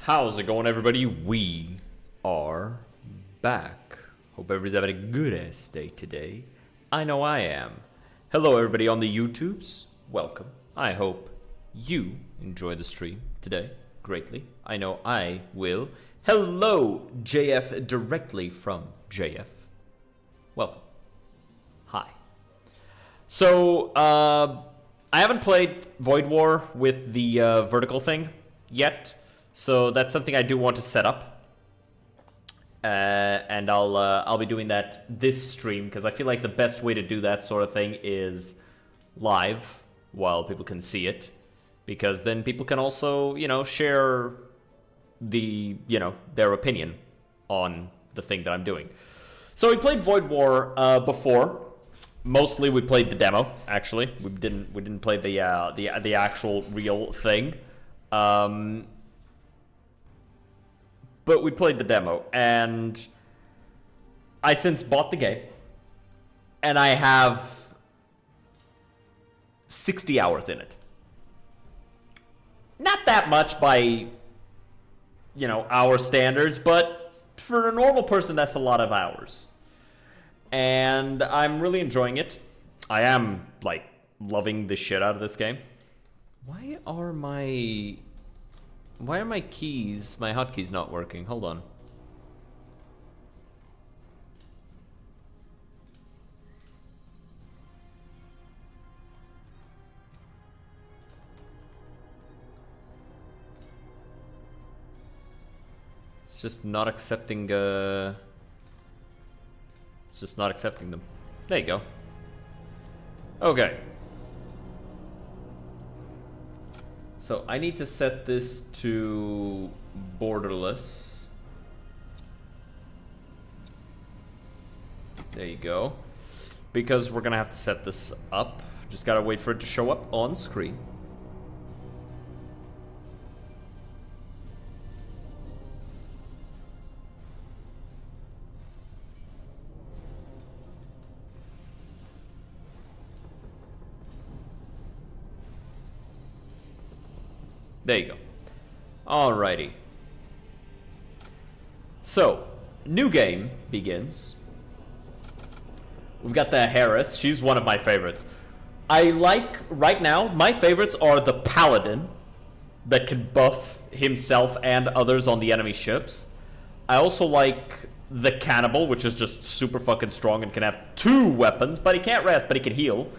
How's it going, everybody? We are back. Hope everybody's having a good-ass day today. I know I am. Hello, everybody on the YouTubes. Welcome. I hope you enjoy the stream today greatly. I know I will. Hello, JF, directly from JF. Welcome. Hi. So, I haven't played Void War with the vertical thing yet. So that's something I do want to set up, and I'll be doing that this stream because I feel like the best way to do that sort of thing is live while people can see it, because then people can also share the their opinion on the thing that I'm doing. So we played Void War before. Mostly we played the demo. Actually, we didn't play the actual real thing. But we played the demo, and I since bought the game, and I have 60 hours in it. Not that much by, our standards, but for a normal person, that's a lot of hours. And I'm really enjoying it. I am, loving the shit out of this game. Why are my keys, my hotkeys not working? Hold on. It's just not accepting, it's just not accepting them. There you go. Okay. So I need to set this to borderless. There you go. Because we're gonna have to set this up. Just gotta wait for it to show up on screen. There you go. Alrighty. So, new game begins. We've got the Harris. She's one of my favorites. I like, right now, my favorites are the Paladin that can buff himself and others on the enemy ships. I also like the Cannibal, which is just super fucking strong and can have 2 weapons, but he can't rest, but he can heal.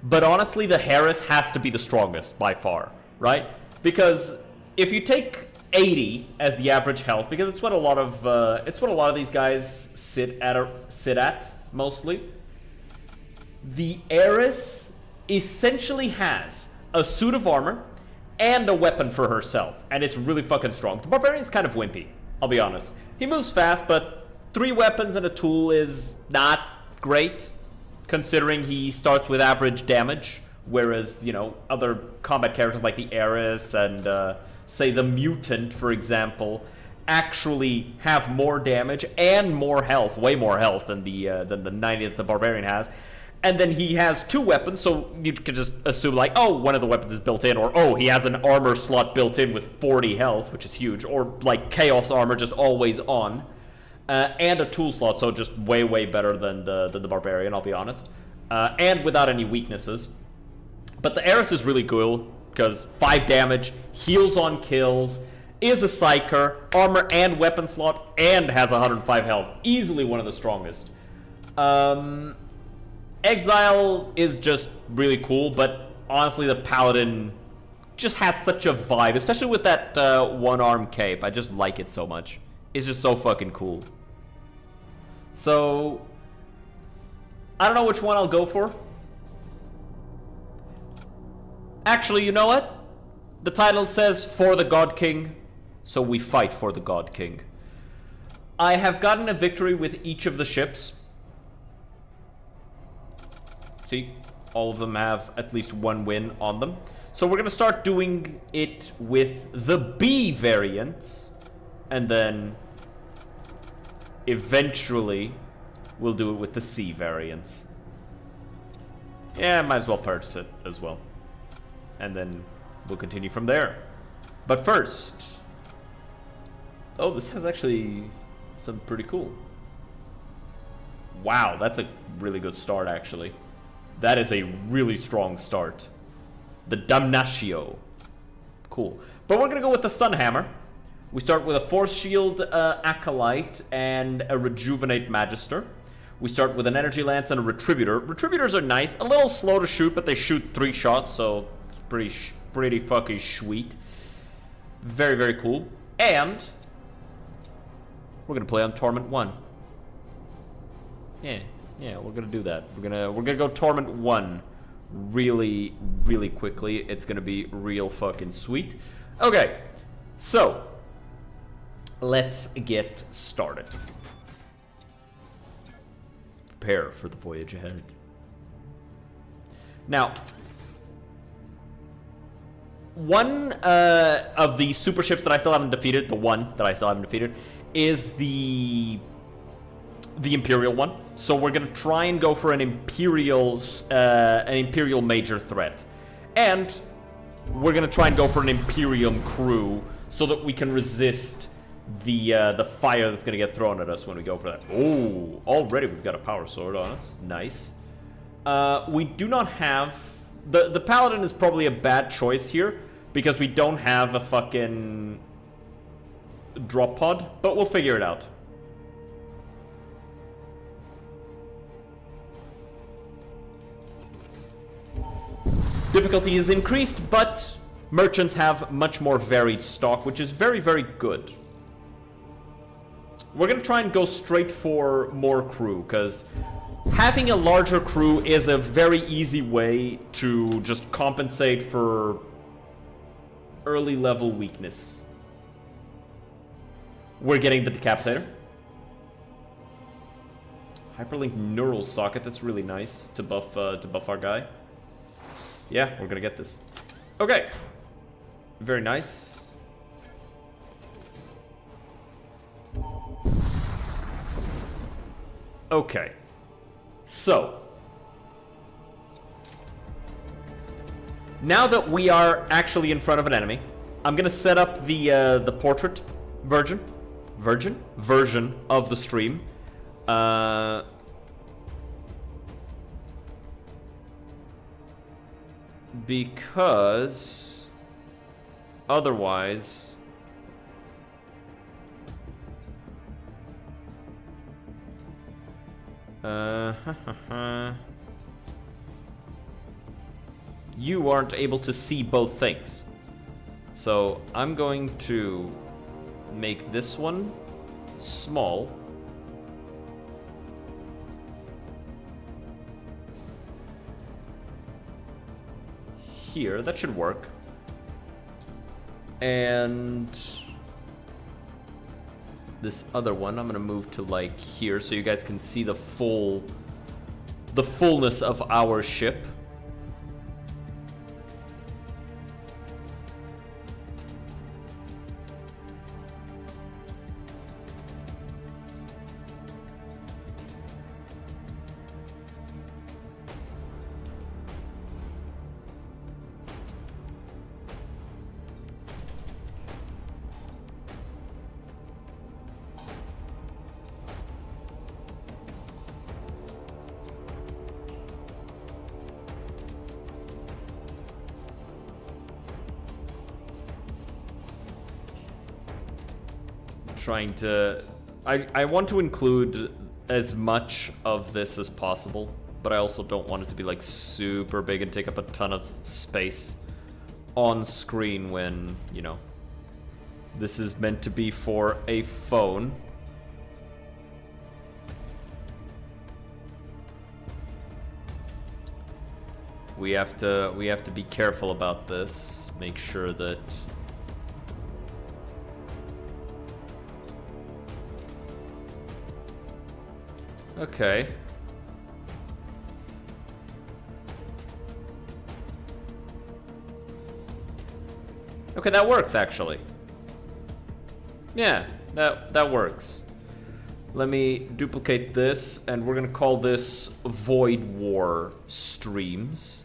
But honestly, the Harris has to be the strongest by far, right? Because if you take 80 as the average health, because it's what a lot of these guys sit at mostly. The Heiress essentially has a suit of armor and a weapon for herself, and it's really fucking strong. The Barbarian's kind of wimpy, I'll be honest. He moves fast, but 3 weapons and a tool is not great, considering he starts with average damage. Whereas, other combat characters like the Heiress and, say, the Mutant, for example, actually have more damage and more health, way more health than the 90 that the Barbarian has. And then he has 2 weapons, so you can just assume, one of the weapons is built in, or, he has an armor slot built in with 40 health, which is huge, or, Chaos Armor just always on, and a tool slot, so just way, way better than the Barbarian, I'll be honest, and without any weaknesses. But the Heiress is really cool, because 5 damage, heals on kills, is a Psyker, armor and weapon slot, and has 105 health. Easily one of the strongest. Exile is just really cool, but honestly the Paladin just has such a vibe, especially with that one-arm cape. I just like it so much. It's just so fucking cool. So, I don't know which one I'll go for. Actually, you know what? The title says, For the God King, so we fight for the God King. I have gotten a victory with each of the ships. See, all of them have at least 1 win on them. So we're going to start doing it with the B variants, and then eventually we'll do it with the C variants. Yeah, might as well purchase it as well. And then we'll continue from there. But first, Oh, this has actually something pretty cool. Wow, that's a really good start, actually. That is a really strong start. The Damnatio. Cool. But we're gonna go with the Sunhammer. We start with a Force Shield Acolyte and a Rejuvenate Magister. We start with an Energy Lance and a Retributor. Retributors are nice. A little slow to shoot, but they shoot 3 shots, so it's pretty fucking sweet. Very, very cool. And we're gonna play on Torment 1. Yeah, we're gonna do that. We're gonna go Torment 1 really, really quickly. It's gonna be real fucking sweet. Okay, so let's get started. Prepare for the voyage ahead. Now, one of the super ships that I still haven't defeated, the one that I still haven't defeated, is the Imperial one. So we're gonna try and go for an Imperial major threat, and we're gonna try and go for an Imperium crew so that we can resist the fire that's gonna get thrown at us when we go for that. Oh, already we've got a power sword on us. Nice. We do not have the Paladin is probably a bad choice here because we don't have a fucking drop pod, but we'll figure it out. Difficulty is increased, but merchants have much more varied stock, which is very, very good. We're gonna try and go straight for more crew, because having a larger crew is a very easy way to just compensate for early level weakness. We're getting the Decapitator. Hyperlink Neural Socket, that's really nice to buff our guy. Yeah, we're gonna get this. Okay. Very nice. Okay. So, now that we are actually in front of an enemy, I'm gonna set up the portrait version of the stream. Because otherwise you aren't able to see both things. So I'm going to make this one small. Here, that should work. And this other one I'm gonna move to like here so you guys can see the fullness of our ship. I want to include as much of this as possible, but I also don't want it to be like super big and take up a ton of space on screen when, you know, this is meant to be for a phone. We have to be careful about this. Make sure that okay. Okay, that works actually. Yeah, that works. Let me duplicate this and we're gonna call this Void War Streams.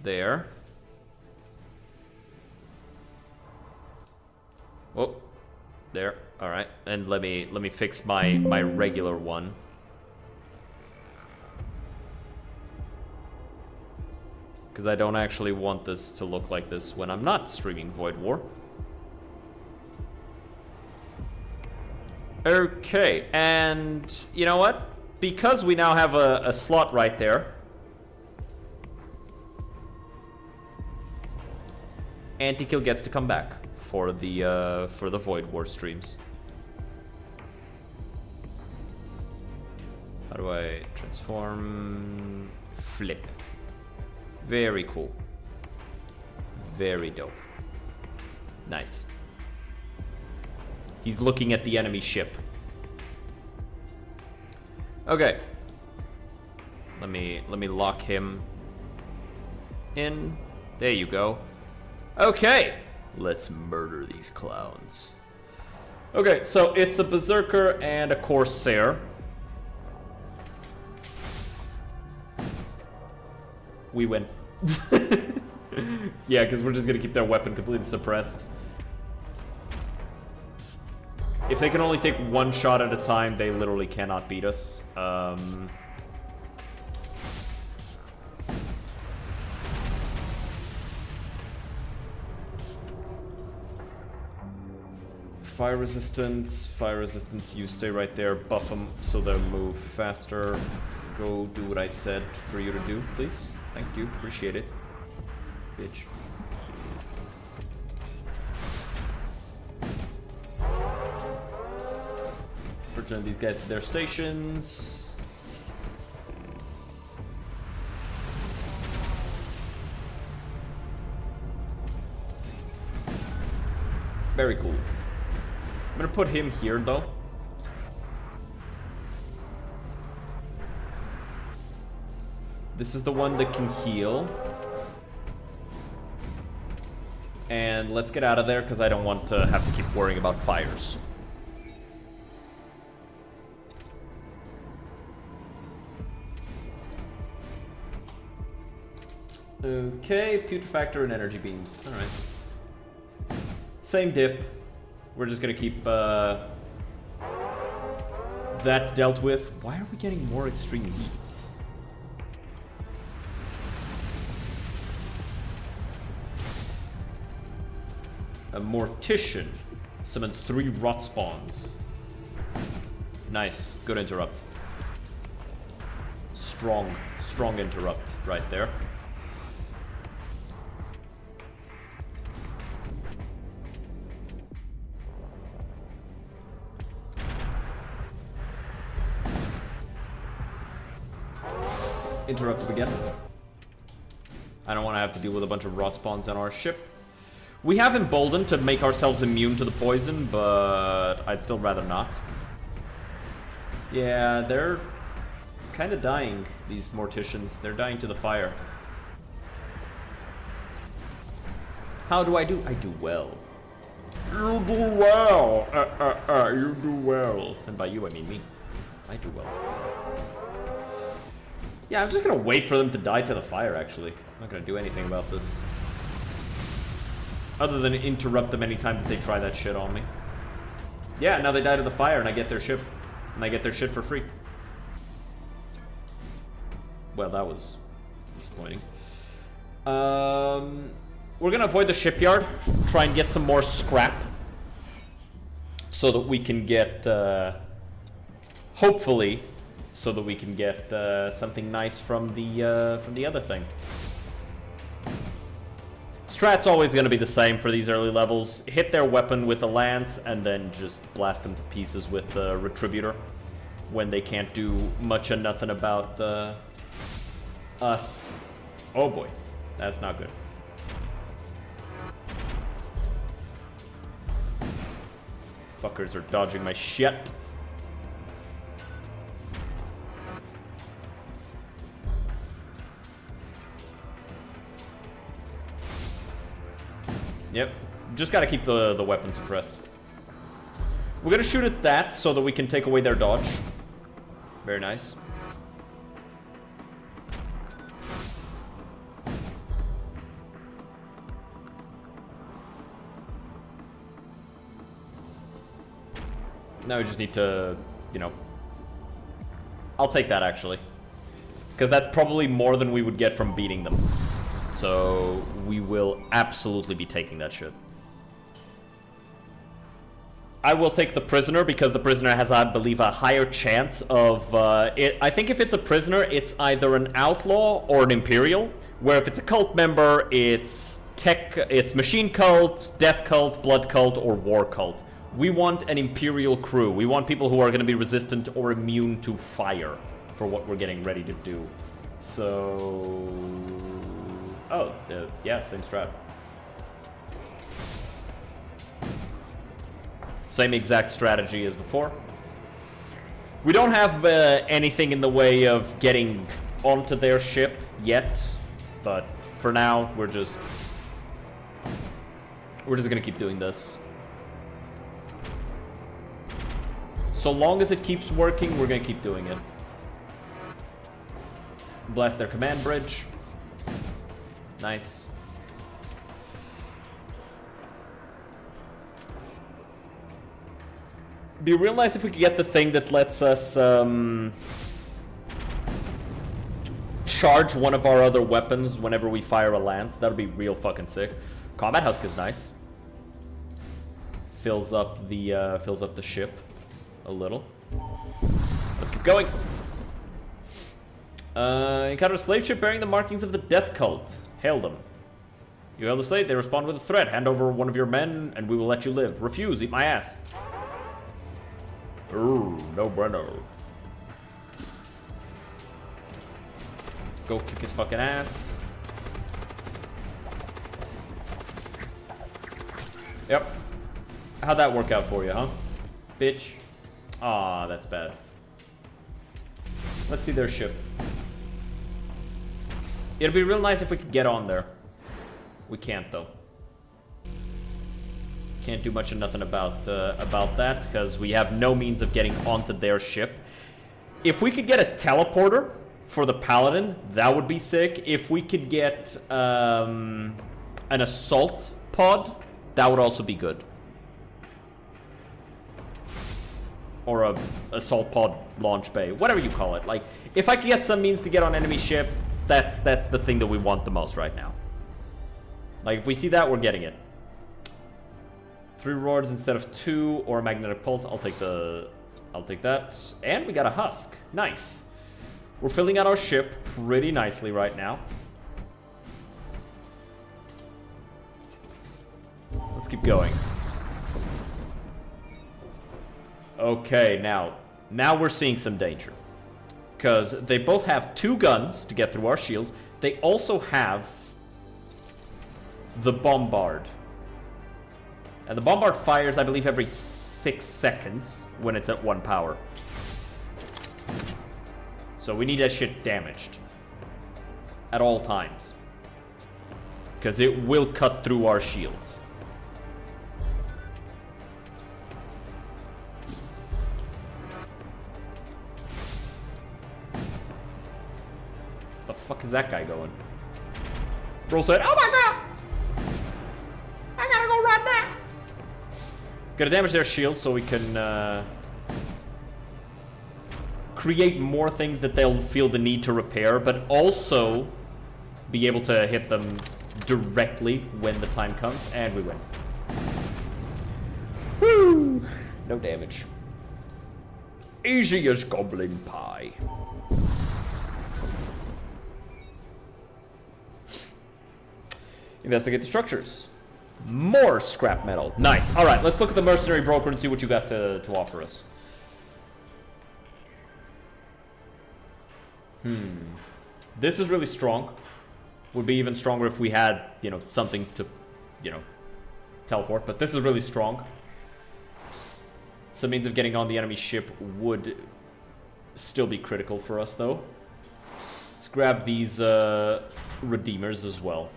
There. Oh, there. All right, and let me fix my regular one. Because I don't actually want this to look like this when I'm not streaming Void War. Okay, and you know what? Because we now have a slot right there, Anti-Kill gets to come back for the Void War streams. How do I transform? Flip. Very cool. Very dope. Nice. He's looking at the enemy ship. Okay. Let me lock him in. There you go. Okay. Let's murder these clowns. Okay, so it's a Berserker and a Corsair. We win. Yeah, because we're just gonna keep their weapon completely suppressed. If they can only take one shot at a time, they literally cannot beat us. Fire resistance, you stay right there, buff them so they'll move faster. Go do what I said for you to do, please. Thank you, appreciate it. Bitch. Return these guys to their stations. Very cool. I'm gonna put him here though. This is the one that can heal. And let's get out of there because I don't want to have to keep worrying about fires. Okay, Putrefactor and energy beams. Alright. Same dip. We're just gonna keep that dealt with. Why are we getting more extreme heats? A Mortician summons 3 rot spawns. Nice, good interrupt. Strong interrupt right there. Interrupt again. I don't want to have to deal with a bunch of rot spawns on our ship. We have Emboldened to make ourselves immune to the poison, but I'd still rather not. Yeah, they're kind of dying, these Morticians. They're dying to the fire. How do? I do well. You do well. You do well. And by you, I mean me. I do well. Yeah, I'm just gonna wait for them to die to the fire, actually. I'm not gonna do anything about this. Other than interrupt them anytime that they try that shit on me. Yeah, now they die to the fire and I get their ship. And I get their shit for free. Well, that was disappointing. We're gonna avoid the shipyard. Try and get some more scrap. So that we can get, hopefully, so that we can get something nice from the other thing. Strat's always going to be the same for these early levels. Hit their weapon with a lance and then just blast them to pieces with the Retributor when they can't do much or nothing about us. Oh boy, that's not good. Fuckers are dodging my shit. Yep, just gotta keep the weapon suppressed. We're gonna shoot at that so that we can take away their dodge. Very nice. Now we just need to, you know... I'll take that, actually. Because that's probably more than we would get from beating them. So, we will absolutely be taking that shit. I will take the prisoner, because the prisoner has, I believe, a higher chance of... I think if it's a prisoner, it's either an outlaw or an imperial. Where if it's a cult member, it's machine cult, death cult, blood cult, or war cult. We want an imperial crew. We want people who are going to be resistant or immune to fire for what we're getting ready to do. So... Oh, yeah, same strat. Same exact strategy as before. We don't have anything in the way of getting onto their ship yet, but for now, we're just gonna keep doing this. So long as it keeps working, we're gonna keep doing it. Blast their command bridge. Nice. Be real nice if we could get the thing that lets us charge one of our other weapons whenever we fire a lance. That would be real fucking sick. Combat Husk is nice. Fills up the ship a little. Let's keep going. Encounter a slave ship bearing the markings of the death cult. Hail them. You hail the slave, they respond with a threat. Hand over one of your men and we will let you live. Refuse, eat my ass. Ooh, no bueno. Go kick his fucking ass. Yep. How'd that work out for you, huh? Bitch. Aw, that's bad. Let's see their ship. It'd be real nice if we could get on there. We can't, though. Can't do much of nothing about that, because we have no means of getting onto their ship. If we could get a teleporter for the Paladin, that would be sick. If we could get an assault pod, that would also be good. Or a assault pod launch bay, whatever you call it. Like, if I could get some means to get on enemy ship, that's the thing that we want the most right now. Like, if we see that, we're getting it. 3 rewards instead of 2, or a magnetic pulse. I'll take that. And we got a husk. Nice. We're filling out our ship pretty nicely right now. Let's keep going. Okay, now we're seeing some danger. Because they both have 2 guns to get through our shields. They also have the bombard. And the bombard fires, I believe, every 6 seconds when it's at 1 power. So we need that shit damaged. At all times. Because it will cut through our shields. The fuck is that guy going? Bro said, oh my god! I gotta go right now! Gotta damage their shield so we can create more things that they'll feel the need to repair, but also be able to hit them directly when the time comes, and we win. Woo! No damage. Easy as goblin pie. Investigate the structures. More scrap metal. Nice. All right, let's look at the mercenary broker and see what you got to offer us. This is really strong. Would be even stronger if we had, something to, teleport. But this is really strong. Some means of getting on the enemy ship would still be critical for us, though. Let's grab these redeemers as well.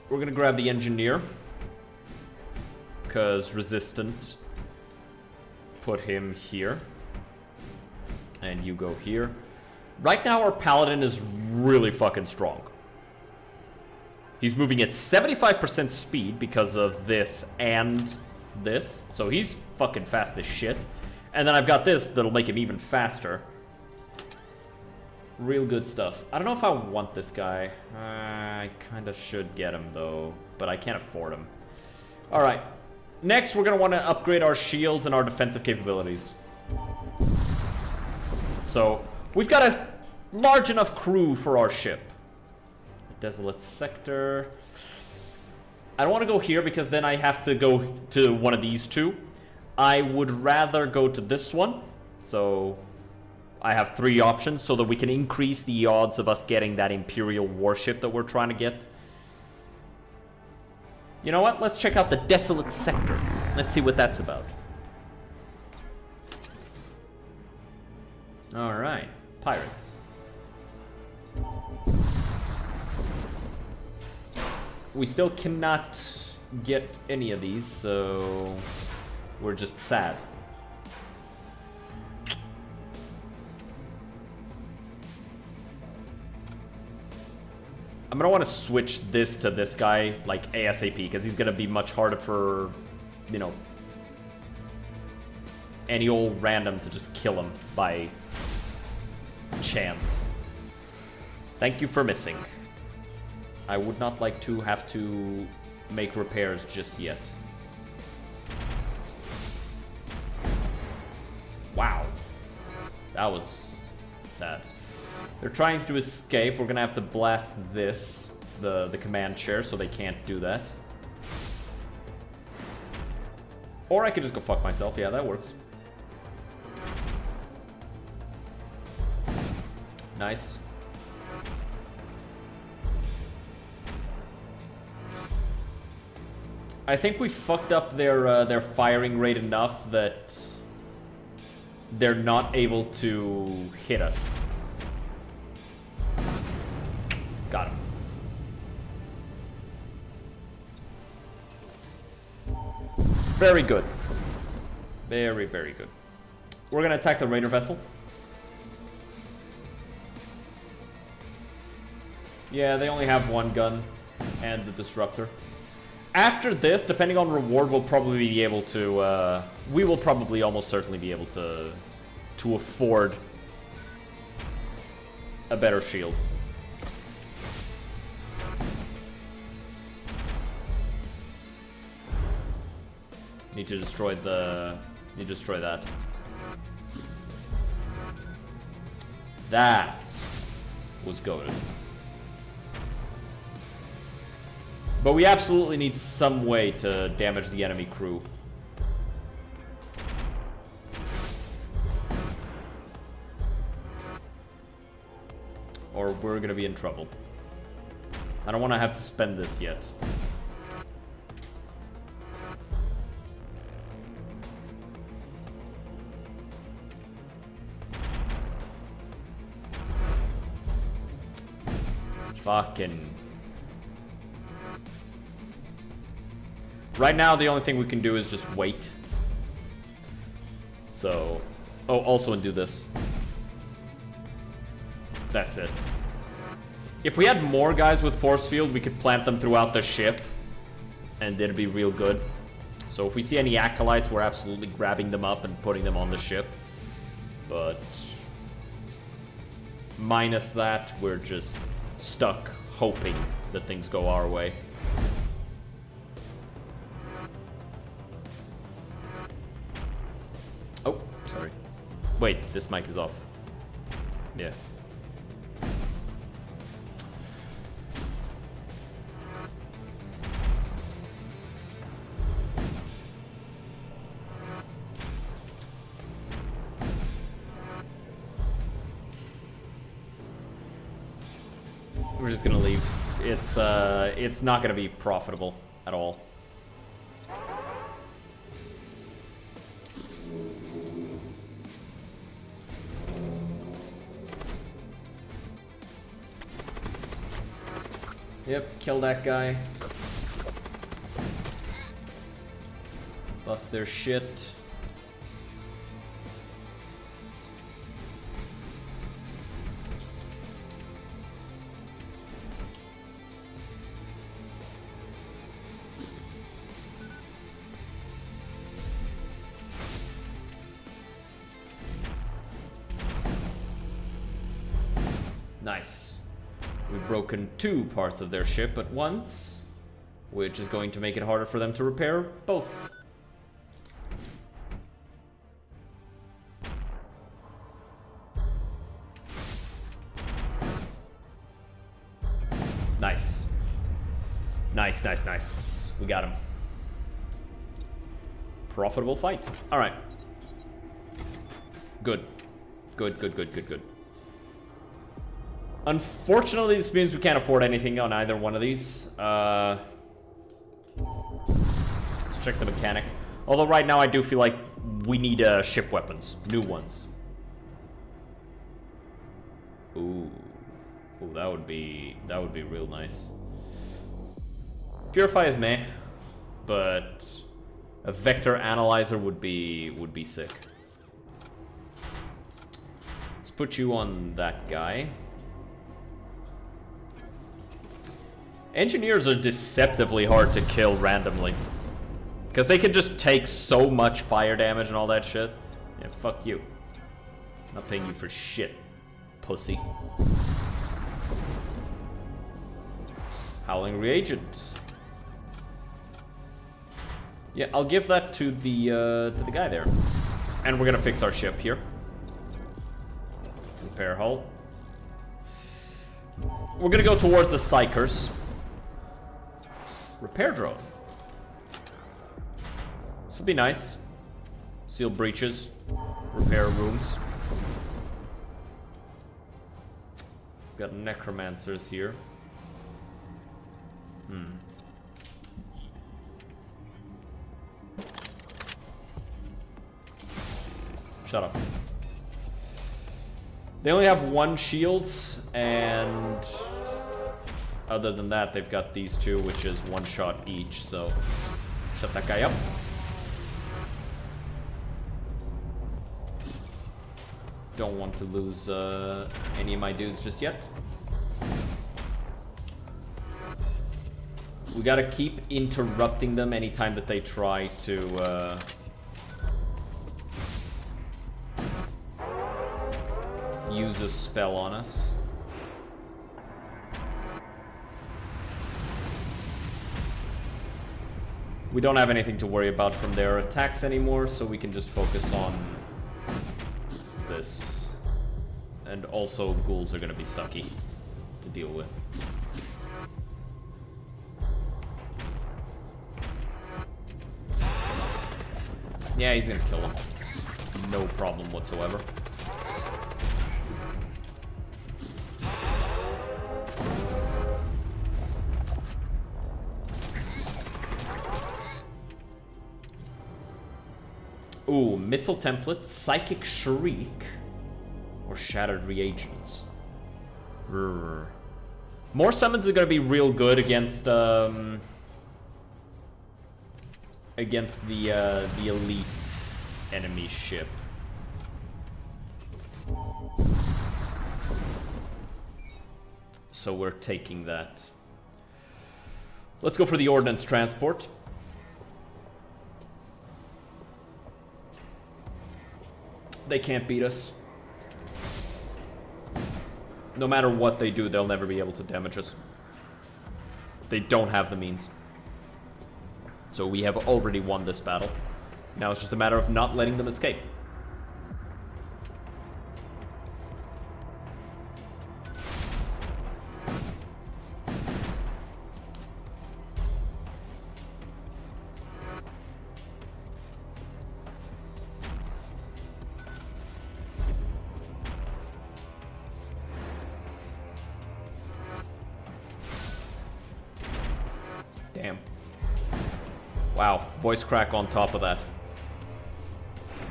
We're gonna grab the engineer, because resistant. Put him here, and you go here. Right now, our paladin is really fucking strong. He's moving at 75% speed because of this and this. So he's fucking fast as shit. And then I've got this that'll make him even faster. Real good stuff. I don't know if I want this guy. I kind of should get him, though. But I can't afford him. Alright. Next, we're going to want to upgrade our shields and our defensive capabilities. So, we've got a large enough crew for our ship. Desolate sector. I don't want to go here because then I have to go to one of these two. I would rather go to this one. So I have 3 options so that we can increase the odds of us getting that Imperial warship that we're trying to get. You know what? Let's check out the Desolate sector. Let's see what that's about. Alright. Pirates. We still cannot get any of these, so we're just sad. I'm gonna want to switch this to this guy, like, ASAP, because he's gonna be much harder for, you know, any old random to just kill him by chance. Thank you for missing. I would not like to have to make repairs just yet. Wow. That was sad. They're trying to escape. We're gonna have to blast this, the command chair, so they can't do that. Or I could just go fuck myself. Yeah, that works. Nice. I think we fucked up their firing rate enough that they're not able to hit us. Got him. Very good. Very, very good. We're gonna attack the raider vessel. Yeah, they only have 1 gun and the disruptor. After this, depending on reward, we'll probably be able to, we will probably almost certainly be able to afford a better shield. Need to destroy that. That was goated. But we absolutely need some way to damage the enemy crew. Or we're gonna be in trouble. I don't want to have to spend this yet. Fucking... Right now, the only thing we can do is just wait. So... Oh, also undo this. That's it. If we had more guys with force field, we could plant them throughout the ship. And it'd be real good. So if we see any acolytes, we're absolutely grabbing them up and putting them on the ship. But... minus that, we're just stuck hoping that things go our way. Oh, sorry. Wait, this mic is off. Yeah. We're just gonna leave. It's not gonna be profitable at all. Yep, kill that guy. Bust their shit. Nice. We've broken 2 parts of their ship at once, which is going to make it harder for them to repair both. Nice. Nice, nice, nice. We got him. Profitable fight. All right. Good. Good, good, good, good, good. Unfortunately, this means we can't afford anything on either one of these. Let's check the mechanic. Although right now I do feel like we need ship weapons. New ones. Ooh. Ooh, that would be real nice. Purify is meh, but a vector analyzer would be sick. Let's put you on that guy. Engineers are deceptively hard to kill randomly, because they can just take so much fire damage and all that shit. Yeah, fuck you. Not paying you for shit, pussy. Howling reagent. Yeah, I'll give that to the guy there. And we're gonna fix our ship here. Repair hull. We're gonna go towards the Psychers. Repair drone. This will be nice. Seal breaches. Repair rooms. Got necromancers here. Shut up. They only have 1 shield, and other than that, they've got these 2, which is 1 shot each, so shut that guy up. Don't want to lose any of my dudes just yet. We gotta keep interrupting them anytime that they try to use a spell on us. We don't have anything to worry about from their attacks anymore, so we can just focus on this. And also, ghouls are gonna be sucky to deal with. Yeah, he's gonna kill him. No problem whatsoever. Ooh, missile template, psychic shriek, or shattered reagents. More summons is gonna be real good against against the elite enemy ship. So we're taking that. Let's go for the ordnance transport. They can't beat us. No matter what they do, they'll never be able to damage us. They don't have the means. So we have already won this battle. Now it's just a matter of not letting them escape. Damn. Wow, voice crack on top of that.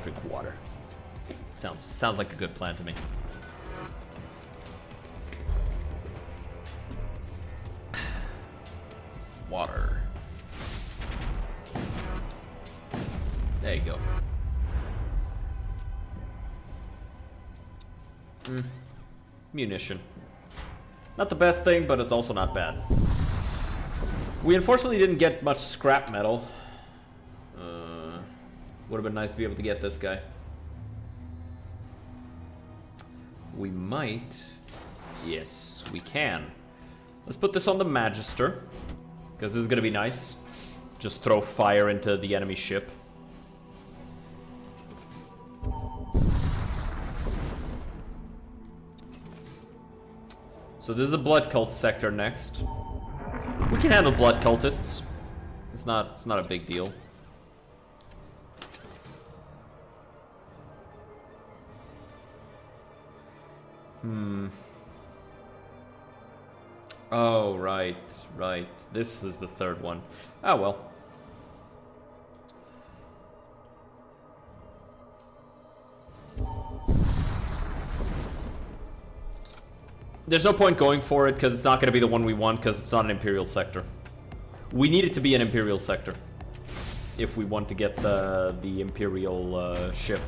Drink water. Sounds like a good plan to me. Water. There you go. Munition. Not the best thing, but it's also not bad. We unfortunately didn't get much scrap metal. Would have been nice to be able to get this guy. We might Yes, we can. Let's put this on the Magister, because this is gonna be nice. Just throw fire into the enemy ship. So this is a blood cult sector next. We can handle blood cultists. It's not a big deal. Oh, right. This is the third one. Oh, well. There's no point going for it, because it's not going to be the one we want, because it's not an Imperial sector. We need it to be an Imperial sector if we want to get the Imperial ship.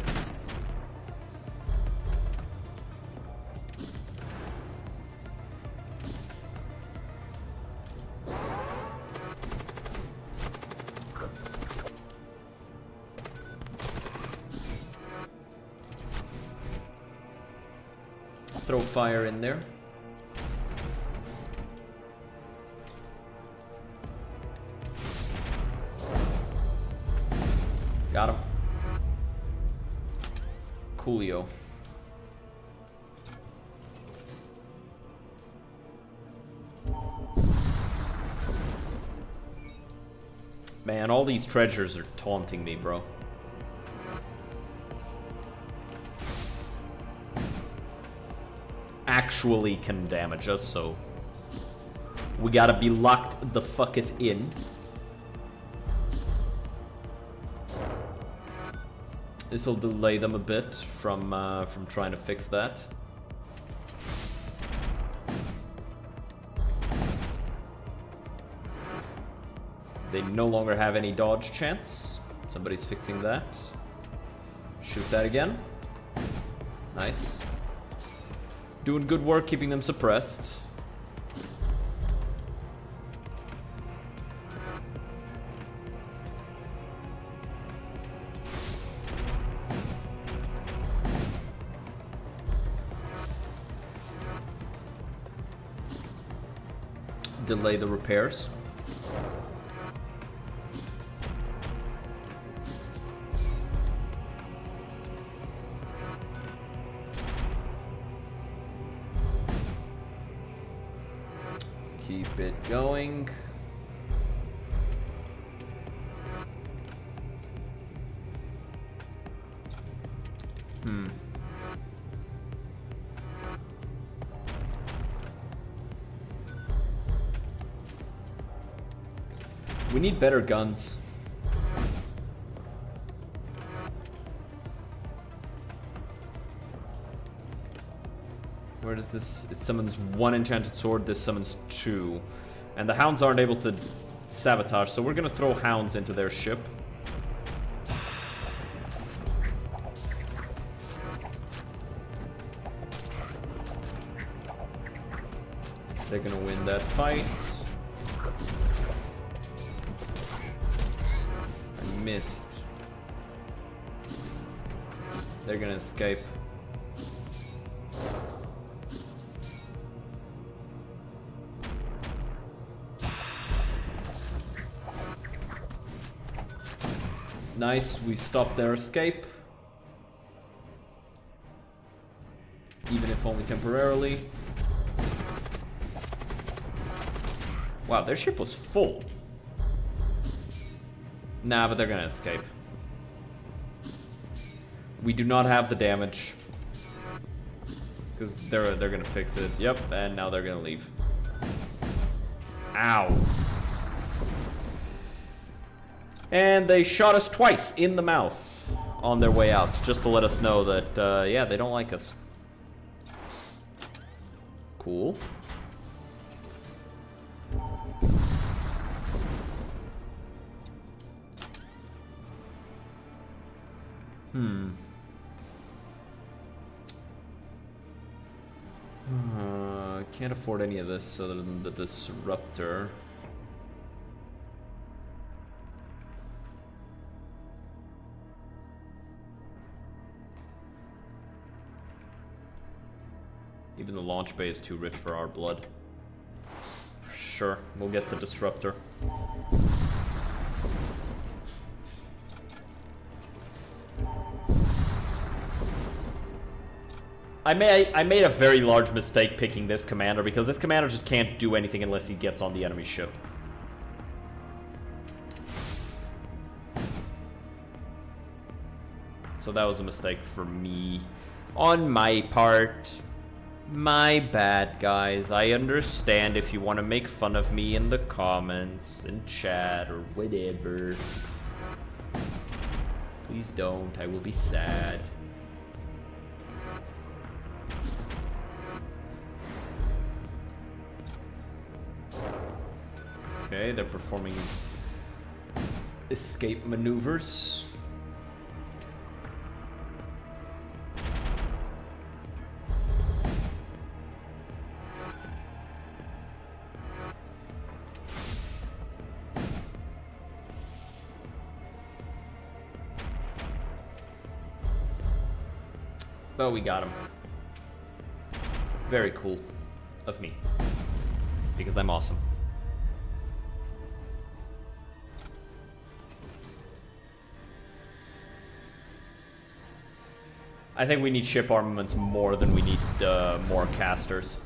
Throw fire in there. Got him. Coolio. Man, all these treasures are taunting me, bro. Actually can damage us, so we gotta be locked the fucketh in. This will delay them a bit from trying to fix that. They no longer have any dodge chance. Somebody's fixing that. Shoot that again. Nice. Doing good work keeping them suppressed. Delay the repairs. Keep it going. We need better guns. Where does this... It summons one enchanted sword, this summons two. And the hounds aren't able to sabotage, so we're gonna throw hounds into their ship. They're gonna win that fight. Missed. They're gonna escape. Nice, we stopped their escape. Even if only temporarily. Wow, their ship was full. Nah, but they're gonna escape. We do not have the damage. Because they're gonna fix it. Yep, and now they're gonna leave. Ow. And they shot us twice in the mouth on their way out, just to let us know that, yeah, they don't like us. Cool. Can't afford any of this other than the disruptor. Even the launch bay is too rich for our blood. Sure, we'll get the disruptor. I made a very large mistake picking this commander because this commander just can't do anything unless he gets on the enemy ship. So that was a mistake for me on my part. My bad, guys. I understand if you want to make fun of me in the comments and chat or whatever. Please don't. I will be sad. Okay, they're performing escape maneuvers. But we got him. Very cool of me. Because I'm awesome. I think we need ship armaments more than we need more casters.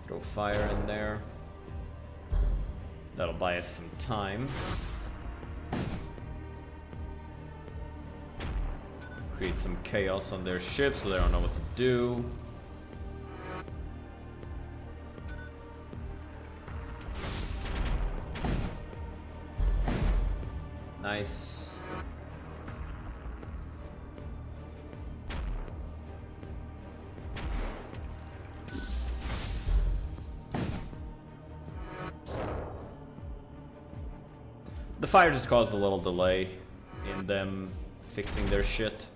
Throw fire in there. That'll buy us some time. Create some chaos on their ship so they don't know what to do. Nice. The fire just caused a little delay in them fixing their shit.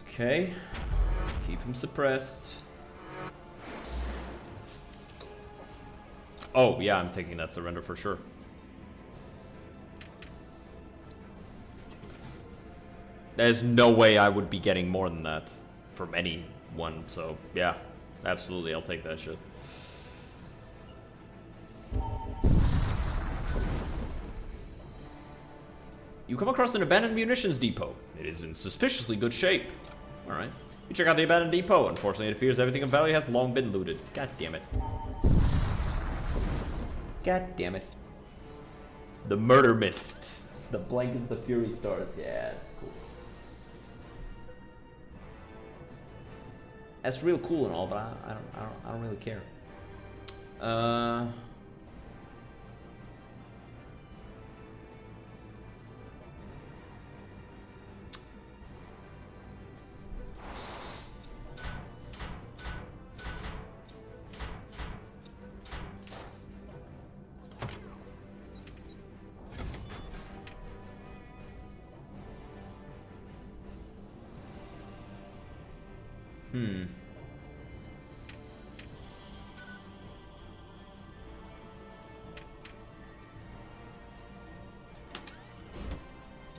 Okay, keep him suppressed. Oh, yeah, I'm taking that surrender for sure. There's no way I would be getting more than that from anyone, so yeah, absolutely, I'll take that shit. You come across an abandoned munitions depot. It is in suspiciously good shape. Alright. You check out the abandoned depot. Unfortunately, it appears everything of value has long been looted. God damn it. God damn it. The murder mist. The blankets, the fury stars. Yeah, that's cool. That's real cool and all, but I don't really care.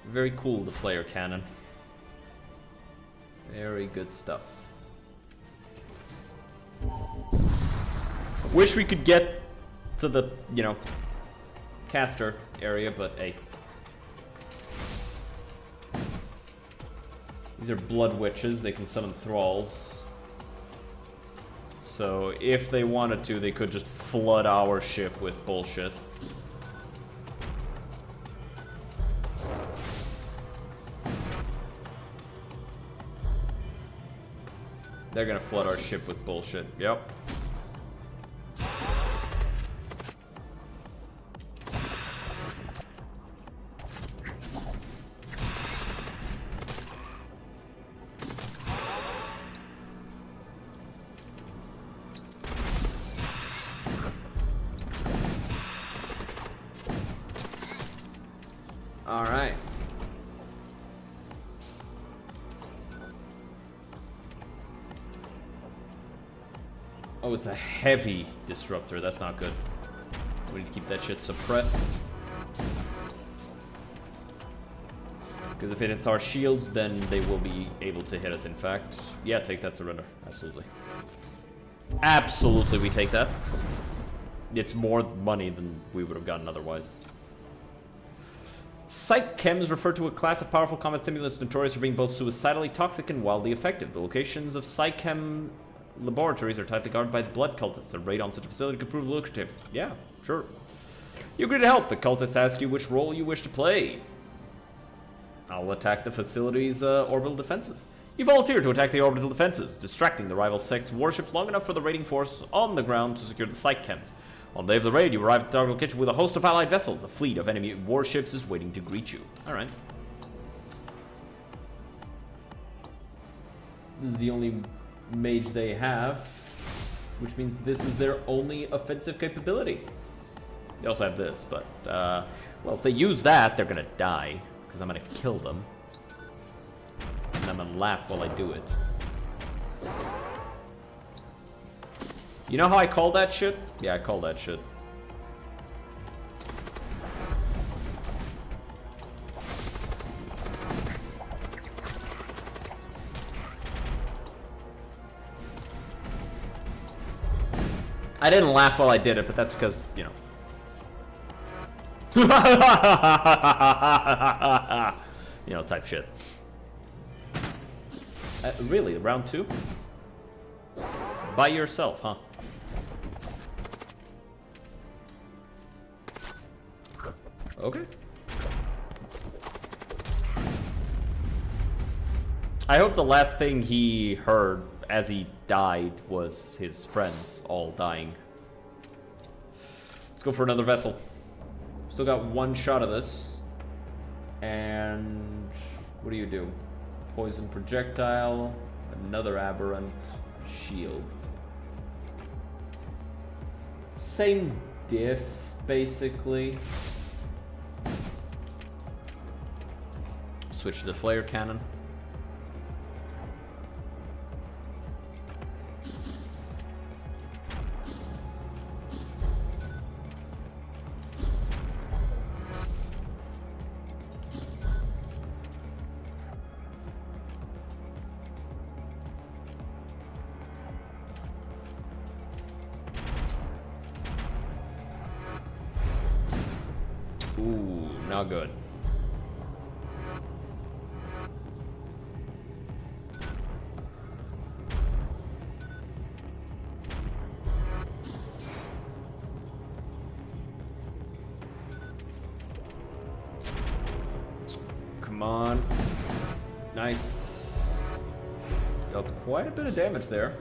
Very cool, the flare cannon. Very good stuff. Wish we could get to the, you know, caster area, but hey. These are blood witches, they can summon thralls. So if they wanted to, they could just flood our ship with bullshit. They're gonna flood our ship with bullshit. Yep. Alright. Oh, it's a heavy disruptor. That's not good. We need to keep that shit suppressed. Because if it hits our shield, then they will be able to hit us, in fact. Yeah, take that surrender. Absolutely. Absolutely, we take that. It's more money than we would have gotten otherwise. Psych chems refer to a class of powerful combat stimulants notorious for being both suicidally toxic and wildly effective. The locations of psych chem laboratories are tightly guarded by the blood cultists. A raid on such a facility could prove lucrative. Yeah, sure. You agree to help. The cultists ask you which role you wish to play. I'll attack the facility's orbital defenses. You volunteer to attack the orbital defenses, distracting the rival sect's warships long enough for the raiding force on the ground to secure the psych chems. On the day of the raid, you arrive at the target location with a host of allied vessels. A fleet of enemy warships is waiting to greet you. Alright. This is the only mage they have, which means this is their only offensive capability. They also have this, but, well, if they use that, they're gonna die. Because I'm gonna kill them. And I'm gonna laugh while I do it. You know how I call that shit? Yeah, I call that shit. I didn't laugh while I did it, but that's because, you know. You know, type shit. Really, round 2? By yourself, huh? Okay. I hope the last thing he heard as he died was his friends all dying. Let's go for another vessel. Still got one shot of this. And what do? Poison projectile, another aberrant, shield. Same diff, basically. Switch to the flare cannon. Ooh, not good. Come on. Nice. Dealt quite a bit of damage there.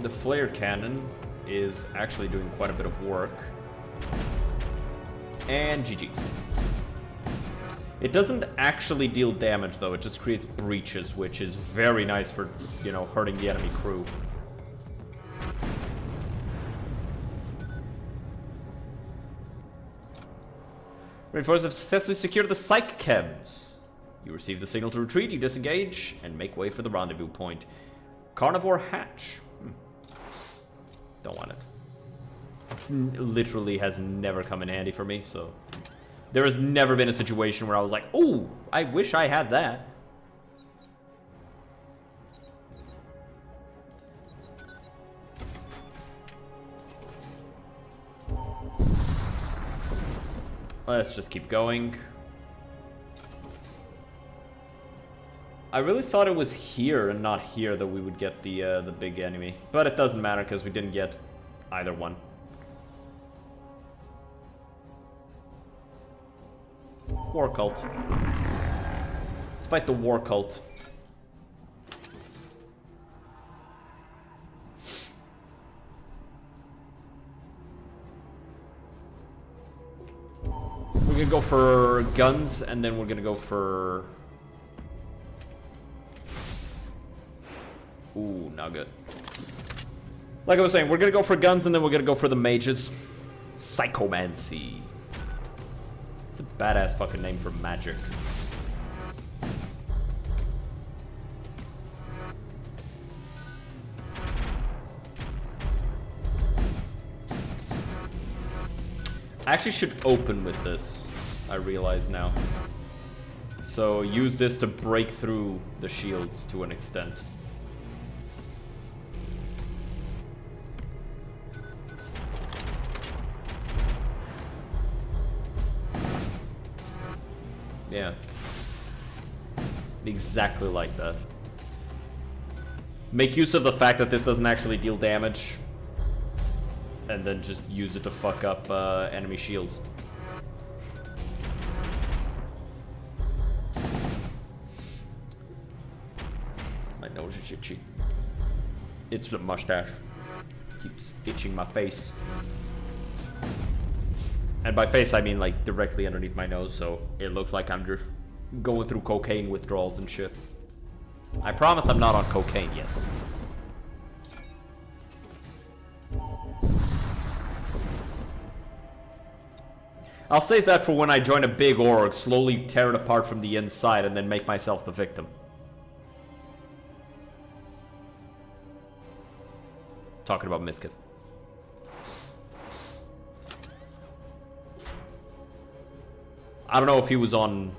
The flare cannon is actually doing quite a bit of work. And GG. It doesn't actually deal damage though, it just creates breaches, which is very nice for, you know, hurting the enemy crew. Reinforcements have successfully secured the psych chems. You receive the signal to retreat, you disengage, and make way for the rendezvous point. Carnivore hatch. Don't want it. It's literally has never come in handy for me, so... There has never been a situation where I was like, oh, I wish I had that. Let's just keep going. I really thought it was here and not here that we would get the big enemy. But it doesn't matter because we didn't get either one. War cult. Let's fight the war cult. gonna go for guns, and then we're gonna go for... Ooh, not good. Like I was saying, we're gonna go for guns, and then we're gonna go for the mages. Psychomancy. It's a badass fucking name for magic. I actually should open with this, I realize now. So use this to break through the shields to an extent. Yeah. Exactly like that. Make use of the fact that this doesn't actually deal damage. And then just use it to fuck up enemy shields. My nose is itchy. It's the mustache. Keeps itching my face. And by face I mean like directly underneath my nose, so it looks like I'm just going through cocaine withdrawals and shit. I promise I'm not on cocaine yet. I'll save that for when I join a big org, slowly tear it apart from the inside, and then make myself the victim. Talking about Miskiff. I don't know if he was on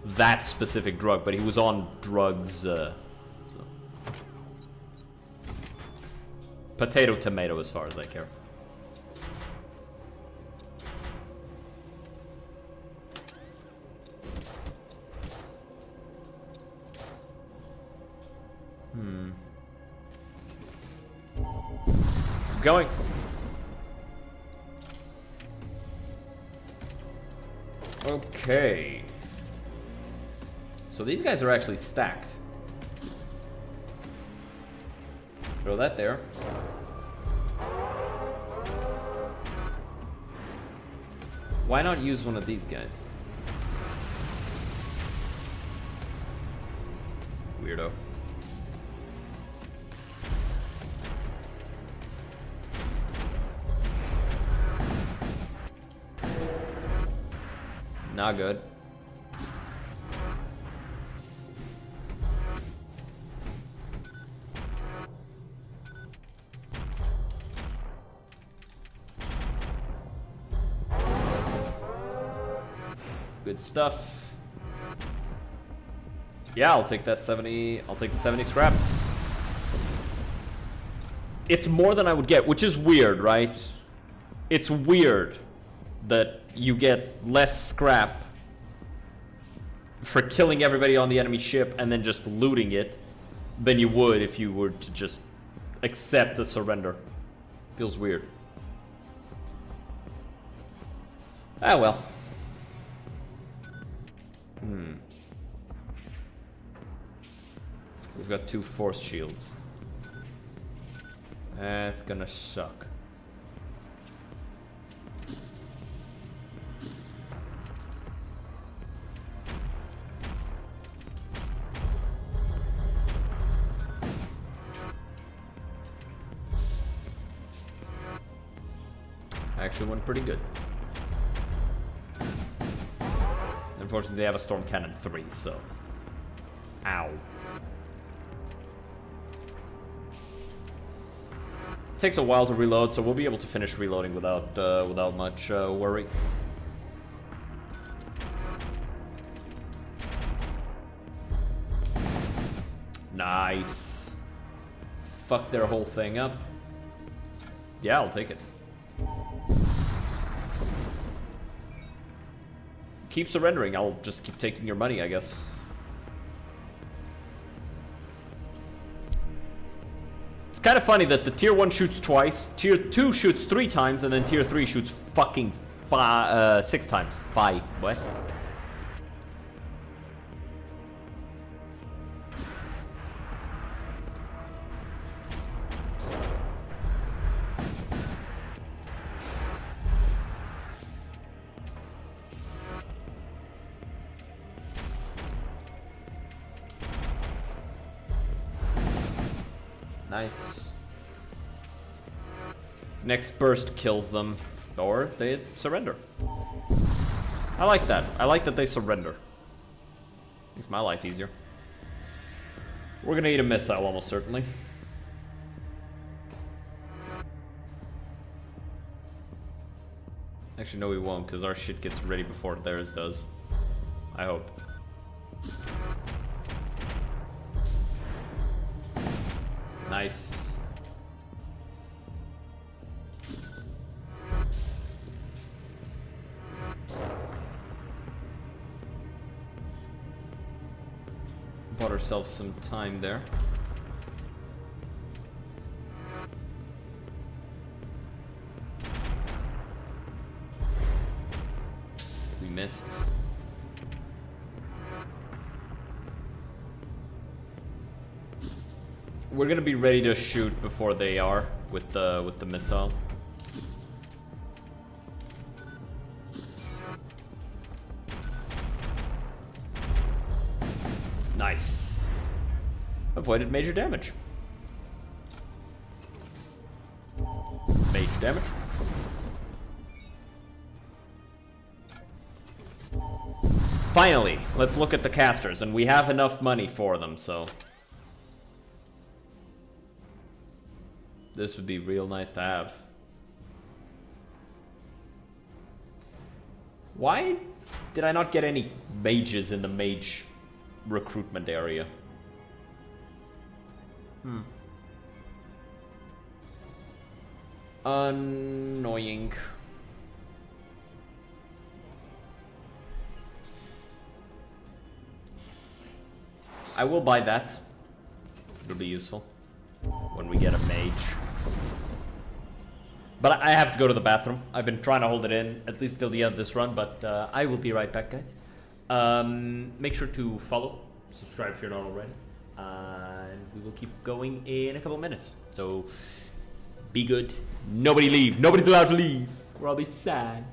that specific drug, but he was on drugs, so. Potato, tomato, as far as I care. Let's keep going. Okay. So these guys are actually stacked. Throw that there. Why not use one of these guys? Weirdo. Not good. Good stuff. Yeah, I'll take that 70. I'll take the 70 scrap. It's more than I would get, which is weird, right? It's weird that you get less scrap for killing everybody on the enemy ship and then just looting it than you would if you were to just accept the surrender. Feels weird. Ah, well. We've got 2 force shields. That's gonna suck. Actually went pretty good. Unfortunately, they have a Storm Cannon 3, so... Ow. Takes a while to reload, so we'll be able to finish reloading without much worry. Nice. Fuck their whole thing up. Yeah, I'll take it. Keep surrendering, I'll just keep taking your money, I guess. It's kind of funny that the tier 1 shoots twice, tier 2 shoots 3 times, and then tier 3 shoots fucking 6 times. 5, what? Nice. Next burst kills them, or they surrender. I like that. I like that they surrender. Makes my life easier. We're gonna eat a missile almost certainly. Actually, no, we won't, because our shit gets ready before theirs does. I hope. Nice. Bought ourselves some time there. We missed. We're gonna be ready to shoot before they are with the missile. Nice. Avoided major damage. Major damage. Finally, let's look at the casters, and we have enough money for them, so this would be real nice to have. Why did I not get any mages in the mage recruitment area? Annoying. I will buy that. It'll be useful when we get a mage. But I have to go to the bathroom. I've been trying to hold it in, at least till the end of this run, but I will be right back, guys. Make sure to follow, subscribe if you're not already, and we will keep going in a couple minutes. So be good. Nobody leave. Nobody's allowed to leave, or I'll be sad.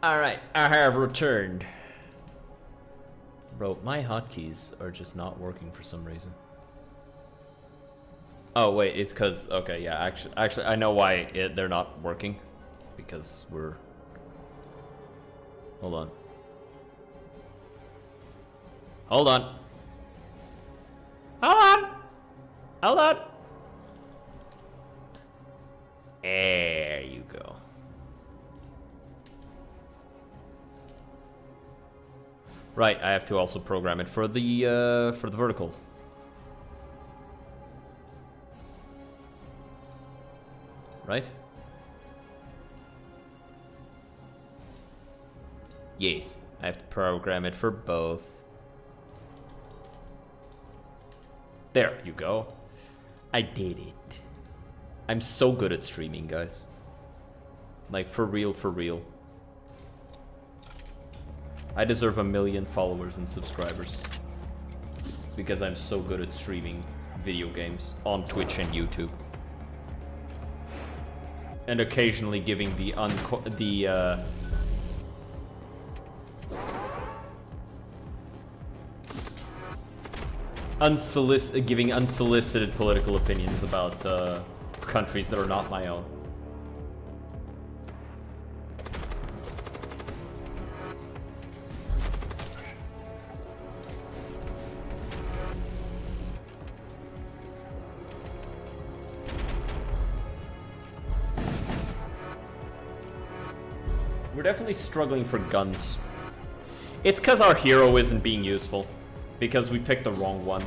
Alright, I have returned. Bro, my hotkeys are just not working for some reason. Oh wait, it's because, okay, yeah, actually I know why they're not working. Because we're... Hold on. Hold on. Hold on! Hold on! There you go. Right, I have to also program it for the vertical. Right? Yes, I have to program it for both. There you go. I did it. I'm so good at streaming, guys. Like, for real, for real. I deserve 1 million followers and subscribers. Because I'm so good at streaming video games on Twitch and YouTube. And occasionally giving the giving unsolicited political opinions about countries that are not my own. We're definitely struggling for guns. It's because our hero isn't being useful. Because we picked the wrong one.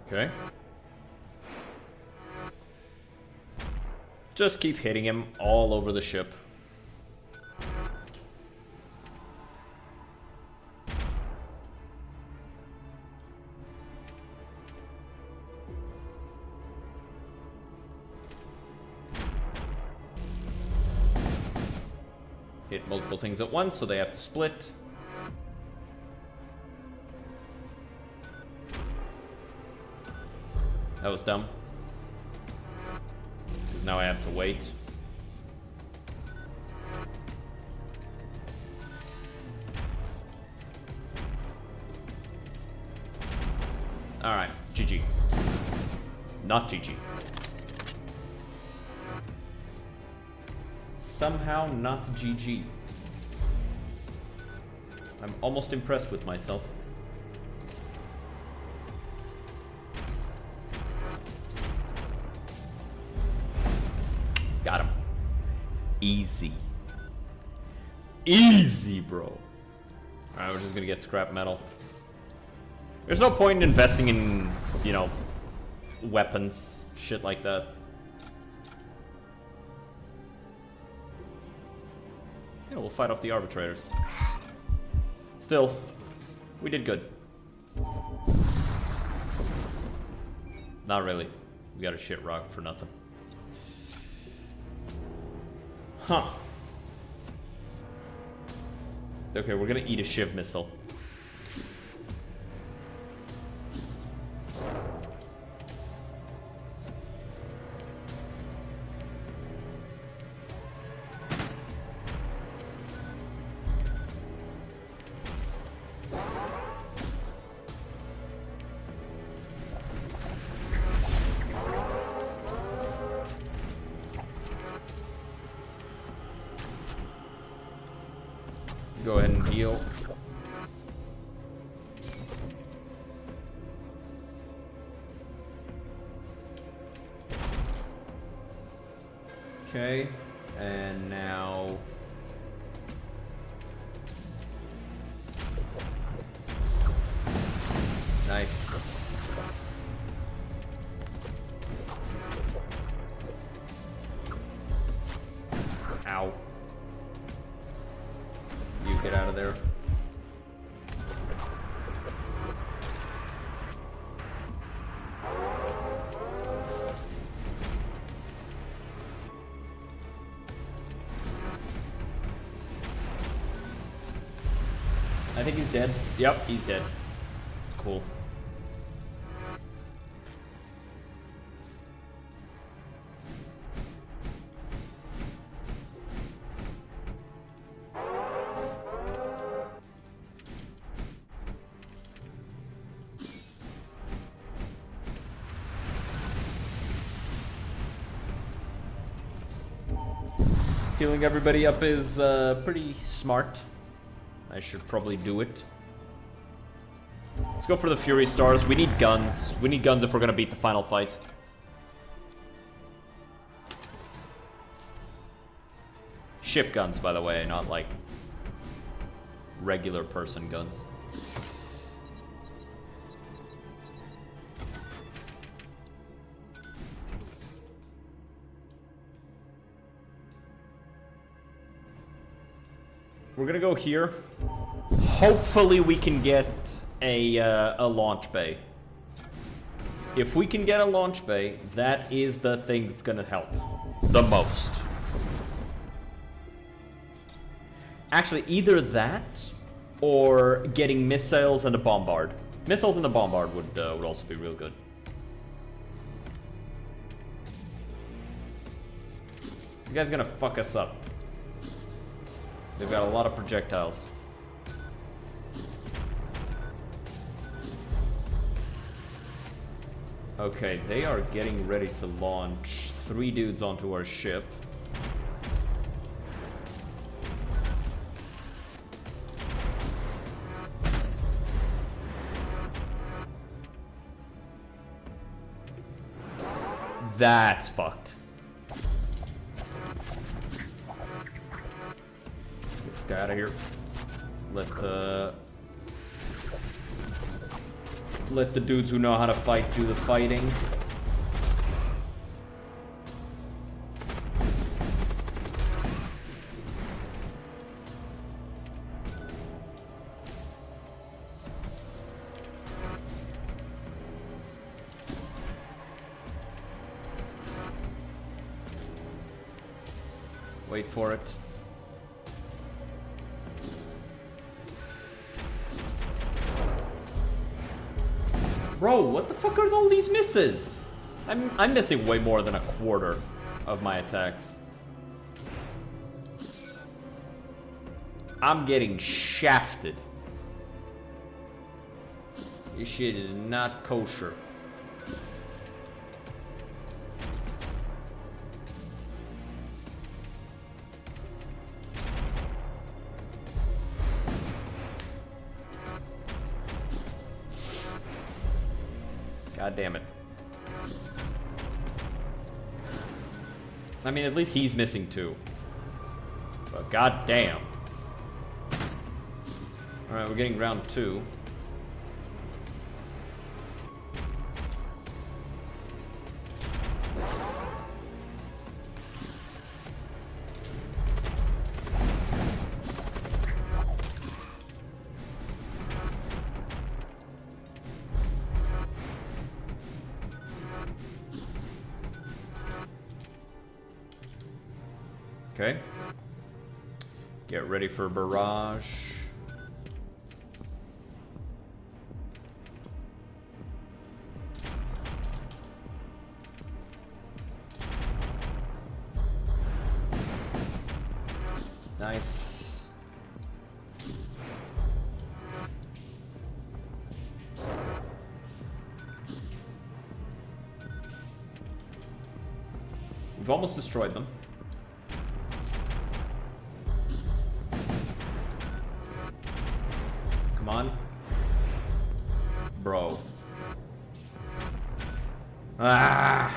Okay. Just keep hitting him all over the ship. Hit multiple things at once, so they have to split. That was dumb. Because now I have to wait. Alright, GG. Not GG. Somehow not GG. I'm almost impressed with myself. Got him. Easy. Easy, bro. Alright, we're just gonna get scrap metal. There's no point in investing in, you know, weapons, shit like that. Yeah, we'll fight off the arbitrators. Still, we did good. Not really. We got a shit rock for nothing. Huh. Okay, we're gonna eat a Shiv missile. Go ahead and heal. Okay, and now nice. Ow. You get out of there. I think he's dead. Yep, he's dead. Cool. Healing everybody up is pretty smart. I should probably do it. Let's go for the Fury Stars. We need guns. We need guns if we're gonna beat the final fight. Ship guns, by the way, not like regular person guns. We're gonna go here. Hopefully we can get a launch bay. If we can get a launch bay, that is the thing that's gonna help the most. Actually, either that or getting missiles and a bombard. Missiles and a bombard would also be real good. This guy's gonna fuck us up. They've got a lot of projectiles. Okay, they are getting ready to launch 3 dudes onto our ship. That's fucked. Get this guy out of here. Let the dudes who know how to fight do the fighting. Wait for it. Bro, what the fuck are all these misses? I'm missing way more than a quarter of my attacks. I'm getting shafted. This shit is not kosher. God damn it. I mean, at least he's missing 2. But god damn. Alright, we're getting round 2. Okay. Get ready for barrage. Nice. We've almost destroyed them. Come on. Bro. Ah!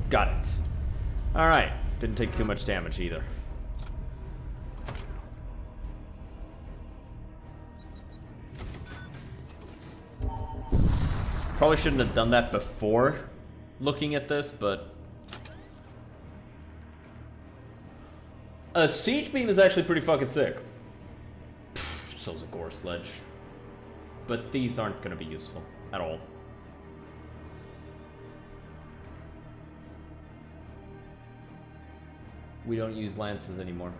Got it. Alright. Didn't take too much damage either. Probably shouldn't have done that before looking at this, but a siege beam is actually pretty fucking sick. So's a gore sledge. But these aren't going to be useful at all. We don't use lances anymore.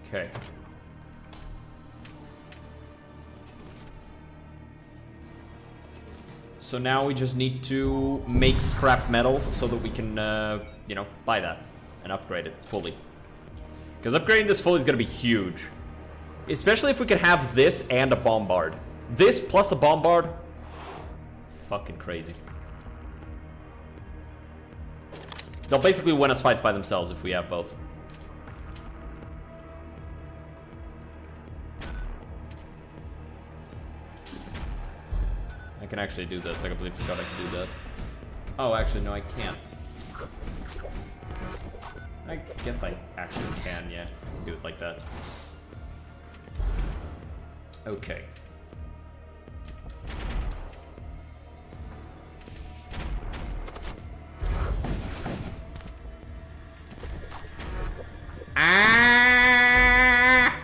Okay. So now we just need to make scrap metal so that we can, you know, buy that and upgrade it fully. Because upgrading this fully is going to be huge. Especially if we could have this and a bombard. This plus a bombard. Fucking crazy. They'll basically win us fights by themselves if we have both. I can actually do this. I completely forgot I could do that. Oh, actually, no, I can't. I guess I actually can, yeah. Do it like that. Okay. Ah!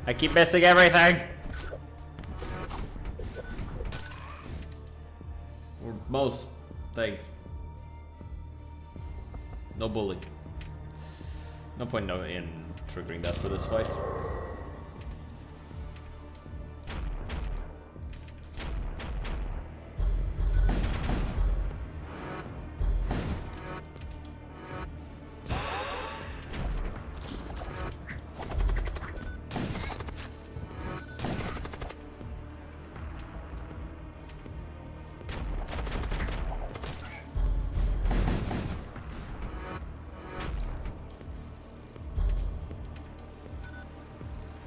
I keep missing everything. Or most things. No bully. No point in triggering that for this fight.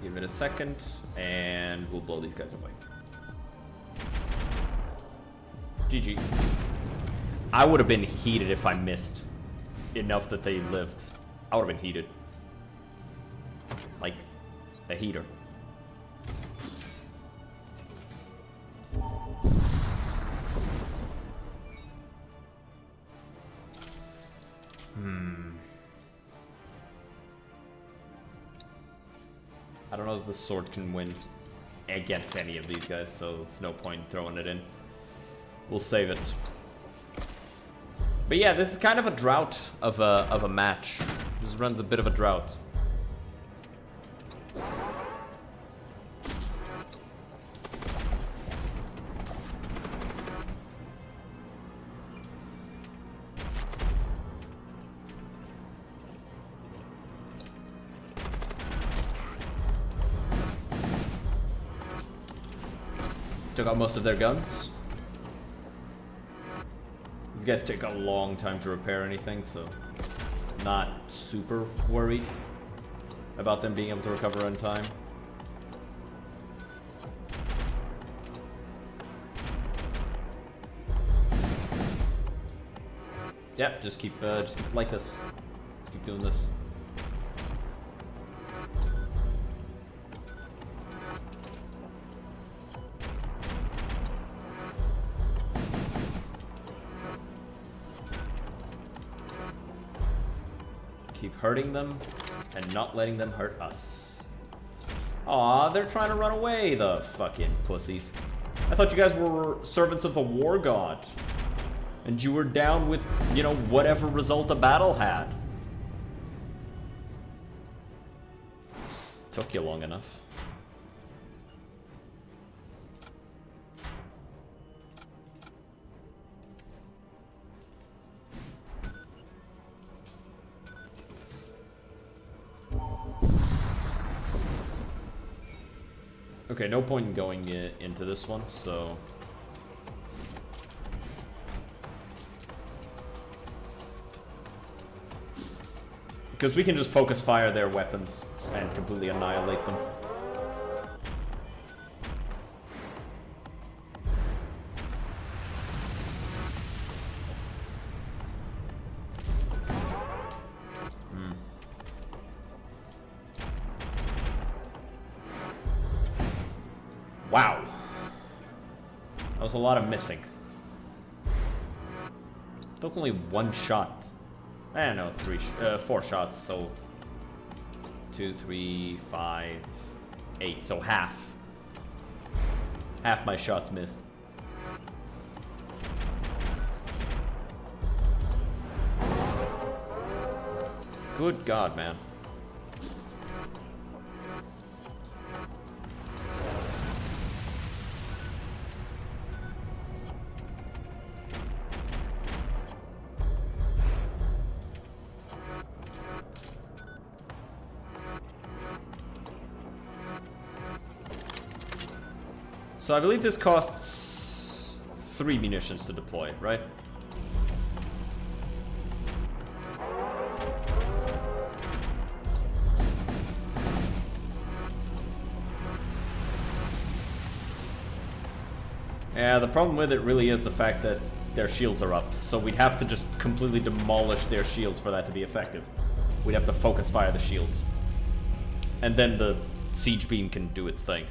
Give it a second, and we'll blow these guys away. GG. I would have been heated if I missed enough that they lived. I would have been heated. Like, a heater. I don't know if the sword can win against any of these guys, so it's no point throwing it in. We'll save it. But yeah, this is kind of a drought of a match. This runs a bit of a drought. Took out most of their guns. These guys take a long time to repair anything, so not super worried about them being able to recover in time. Yep, just keep like this. Just keep doing this. Keep hurting them and not letting them hurt us. Aw, they're trying to run away, the fucking pussies. I thought you guys were servants of the war god. And you were down with, you know, whatever result the battle had. Took you long enough. Okay, no point in going into this one, so... Because we can just focus fire their weapons and completely annihilate them. Wow. That was a lot of missing. Took only one shot. I don't know, 4 shots, so 2, 3, 5, 8, so half. Half my shots missed. Good God, man. So I believe this costs 3 munitions to deploy, right? Yeah, the problem with it really is the fact that their shields are up. So we'd have to just completely demolish their shields for that to be effective. We'd have to focus fire the shields. And then the siege beam can do its thing.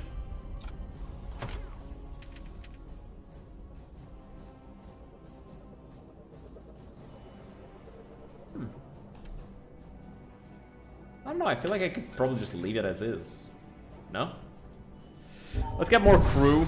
I don't know, I feel like I could probably just leave it as is. No? Let's get more crew.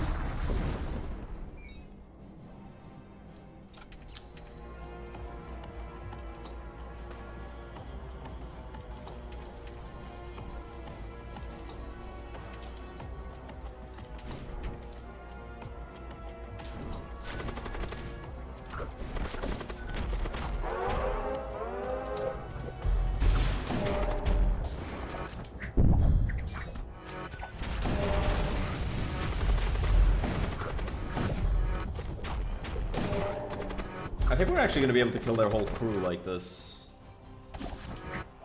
I think we're actually going to be able to kill their whole crew like this.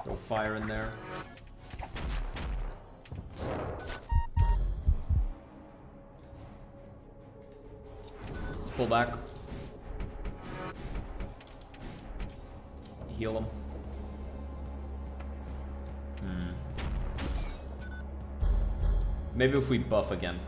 Throw fire in there. Let's pull back. Heal them. Maybe if we buff again.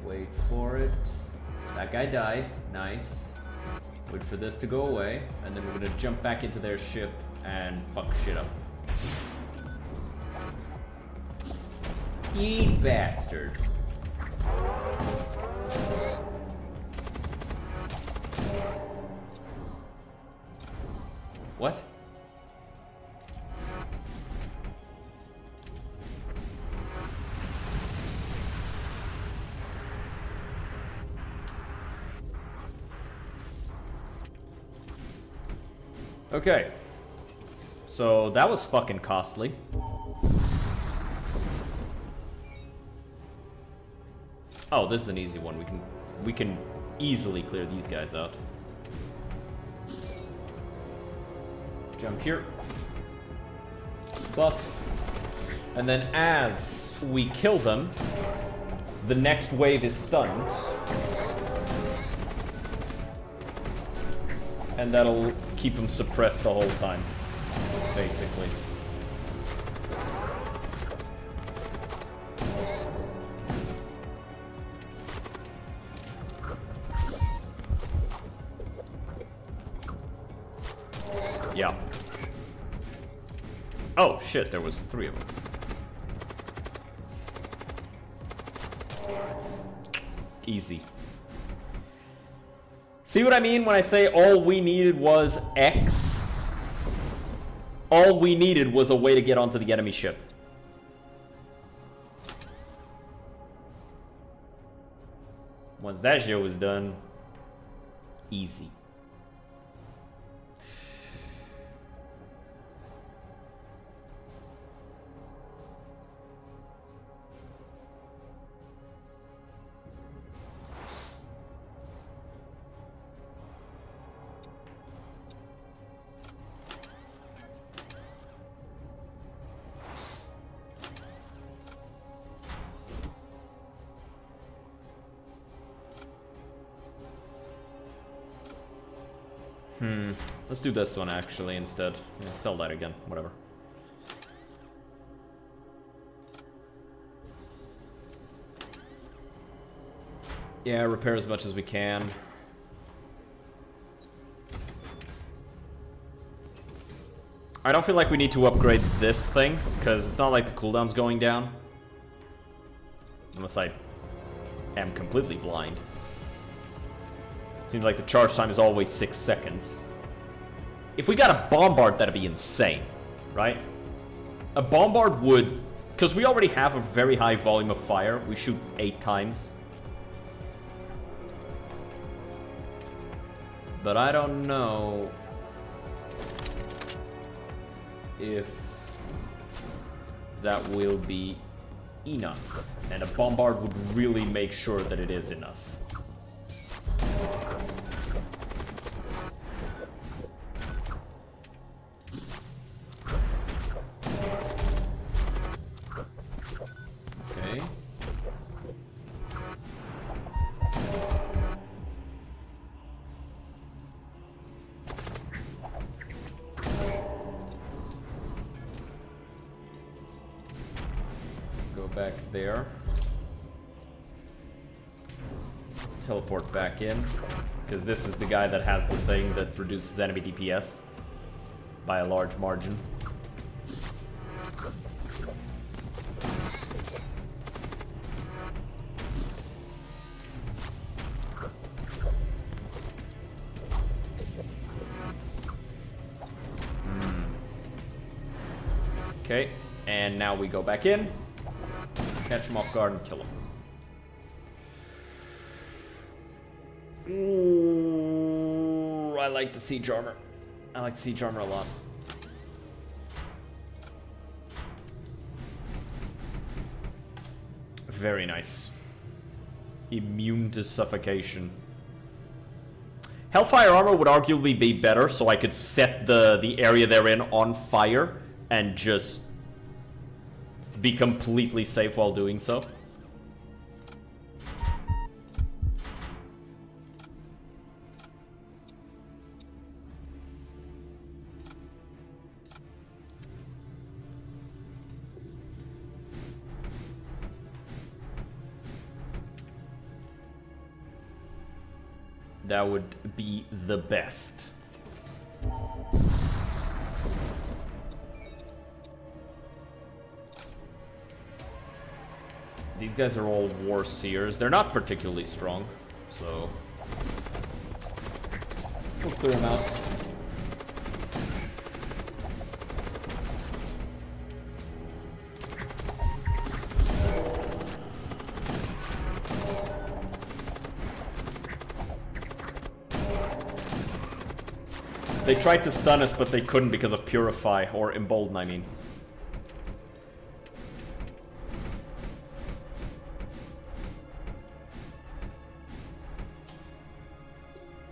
Wait for it. That guy died. Nice. Wait for this to go away, and then we're gonna jump back into their ship and fuck shit up. Ye bastard. What? Okay. So that was fucking costly. Oh, this is an easy one. We can easily clear these guys out. Jump here. Buff. And then as we kill them, the next wave is stunned. And that'll keep them suppressed the whole time, basically. Yeah. Oh, shit, there was 3 of them. Easy. See what I mean when I say all we needed was X? All we needed was a way to get onto the enemy ship. Once that shit was done, easy. Let's do this one actually instead. Yeah, sell that again, whatever. Yeah, repair as much as we can. I don't feel like we need to upgrade this thing, because it's not like the cooldown's going down. Unless I am completely blind. Seems like the charge time is always 6 seconds. If we got a bombard, that'd be insane, right? A bombard would... Because we already have a very high volume of fire. We shoot 8 times. But I don't know if that will be enough. And a bombard would really make sure that it is enough. Okay. Go back there. Teleport back in. Because this is the guy that has the thing that reduces enemy DPS by a large margin. Okay, and now we go back in, catch him off guard and kill him. Ooh, I like the siege armor. I like the siege armor a lot. Very nice. Immune to suffocation. Hellfire armor would arguably be better, so I could set the area they're in on fire and just be completely safe while doing so. That would be the best. These guys are all war seers. They're not particularly strong, so we'll clear them out. They tried to stun us, but they couldn't because of Purify, or Embolden, I mean.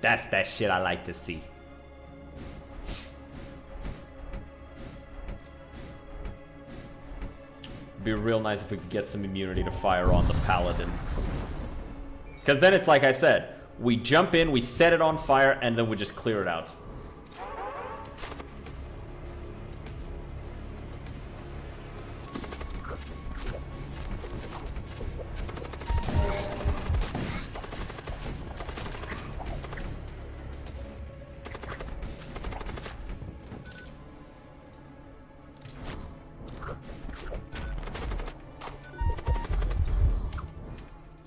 That's that shit I like to see. Be real nice if we could get some immunity to fire on the Paladin. Because then it's like I said, we jump in, we set it on fire, and then we just clear it out.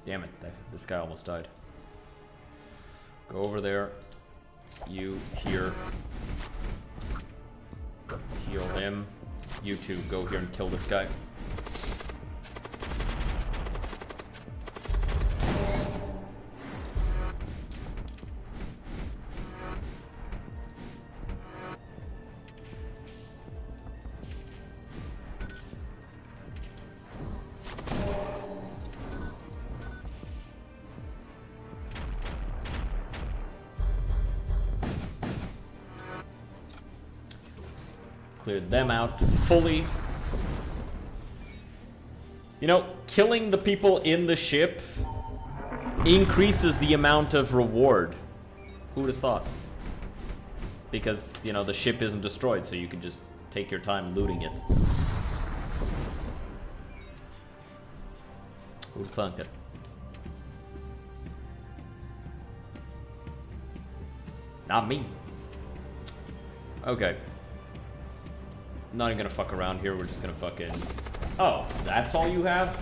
Damn it, this guy almost died. Go over there. You here. Heal him. You two, go here and kill this guy. Cleared them out fully. You know, killing the people in the ship increases the amount of reward. Who would have thought? Because, you know, the ship isn't destroyed, so you can just take your time looting it. Who'd thunk it? Not me. Okay. Not even gonna fuck around here, we're just gonna fucking... Oh, that's all you have?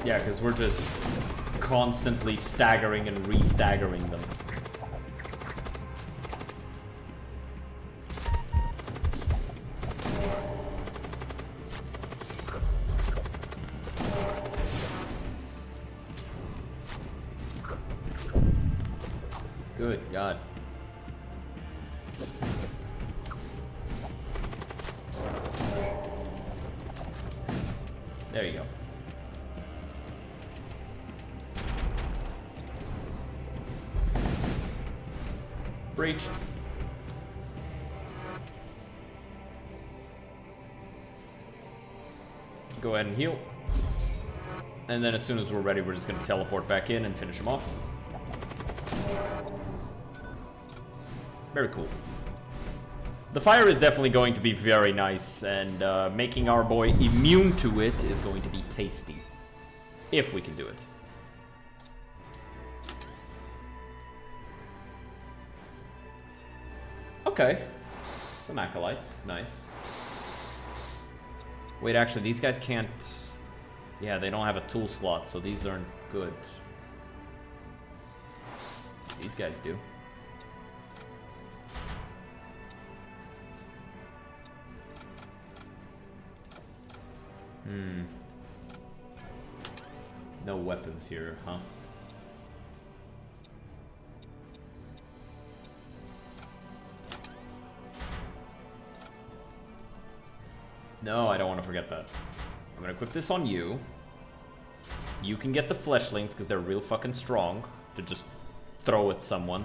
Yeah, because we're just constantly staggering and re-staggering them. Good God. There you go. Breached. Go ahead and heal. And then as soon as we're ready, we're just going to teleport back in and finish him off. Very cool. The fire is definitely going to be very nice, and making our boy immune to it is going to be tasty. If we can do it. Okay. Some acolytes. Nice. Wait, actually, these guys can't... Yeah, they don't have a tool slot, so these aren't good. These guys do. No weapons here, huh? No, I don't want to forget that. I'm gonna equip this on you. You can get the fleshlings because they're real fucking strong to just throw at someone.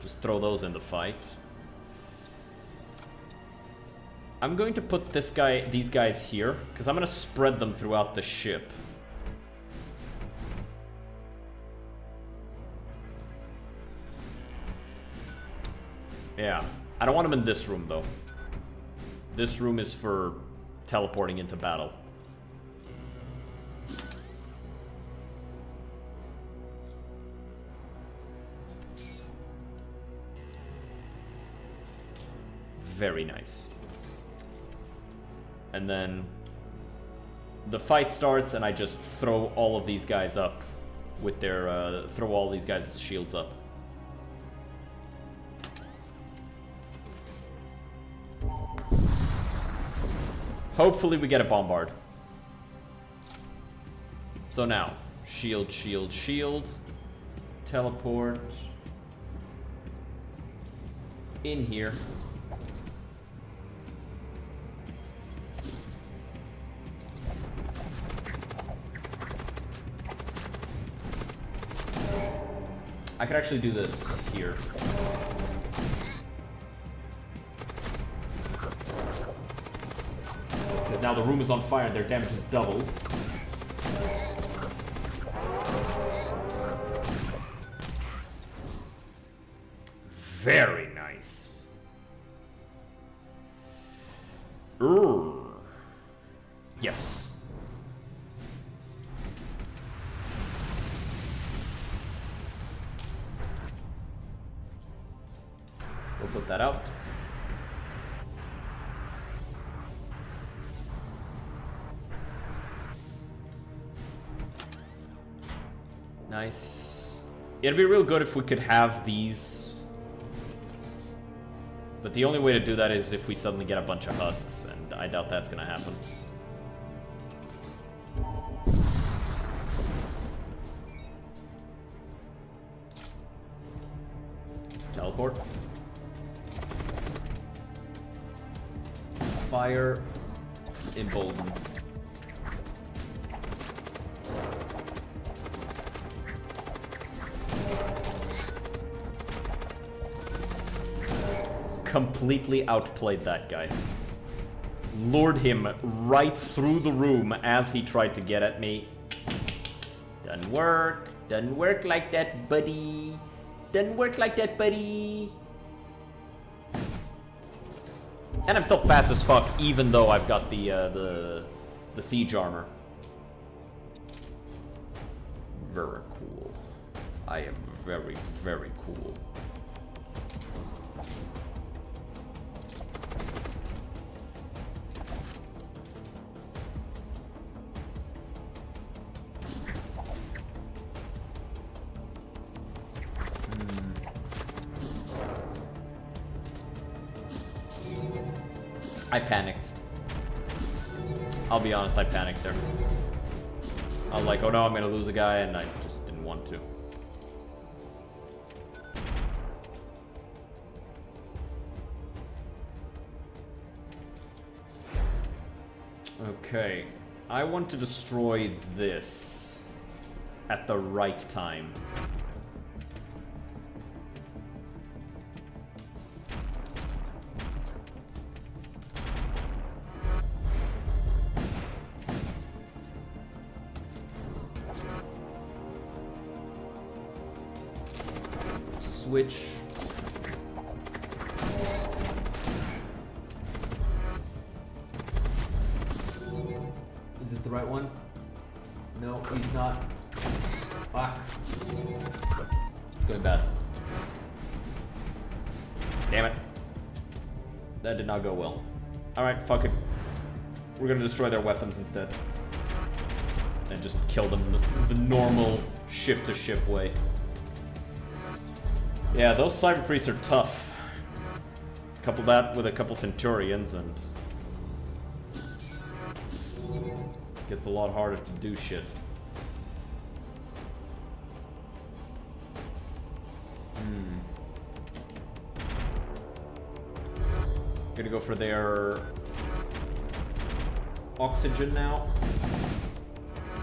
Just throw those in the fight. I'm going to put these guys here because I'm gonna spread them throughout the ship. Yeah, I don't want them in this room though. This room is for teleporting into battle. Very nice. And then the fight starts and I just throw all of these guys up with their, throw all these guys' shields up. Hopefully we get a bombard. So now, shield, shield, shield. Teleport. In here. I could actually do this here. Because now the room is on fire and their damage is doubled. Very nice. Yes. We'll put that out. Nice. It'd be real good if we could have these. But the only way to do that is if we suddenly get a bunch of husks, and I doubt that's gonna happen. Teleport. Fire. Embolden. Completely outplayed that guy. Lured him right through the room as he tried to get at me. Doesn't work. Doesn't work like that, buddy. Doesn't work like that, buddy. And I'm still fast as fuck, even though I've got the siege armor. Very cool. I am very, very cool. I panicked. I'll be honest, I panicked there. I was like, oh no, I'm gonna lose a guy, and I just didn't want to. Okay, I want to destroy this at the right time. Switch. Is this the right one? No, he's not. Fuck. It's going bad. Damn it. That did not go well. Alright, fuck it. We're gonna destroy their weapons instead. And just kill them the normal ship-to-ship way. Yeah, those cyber priests are tough. Couple that with a couple centurions and gets a lot harder to do shit. Gonna go for their oxygen now.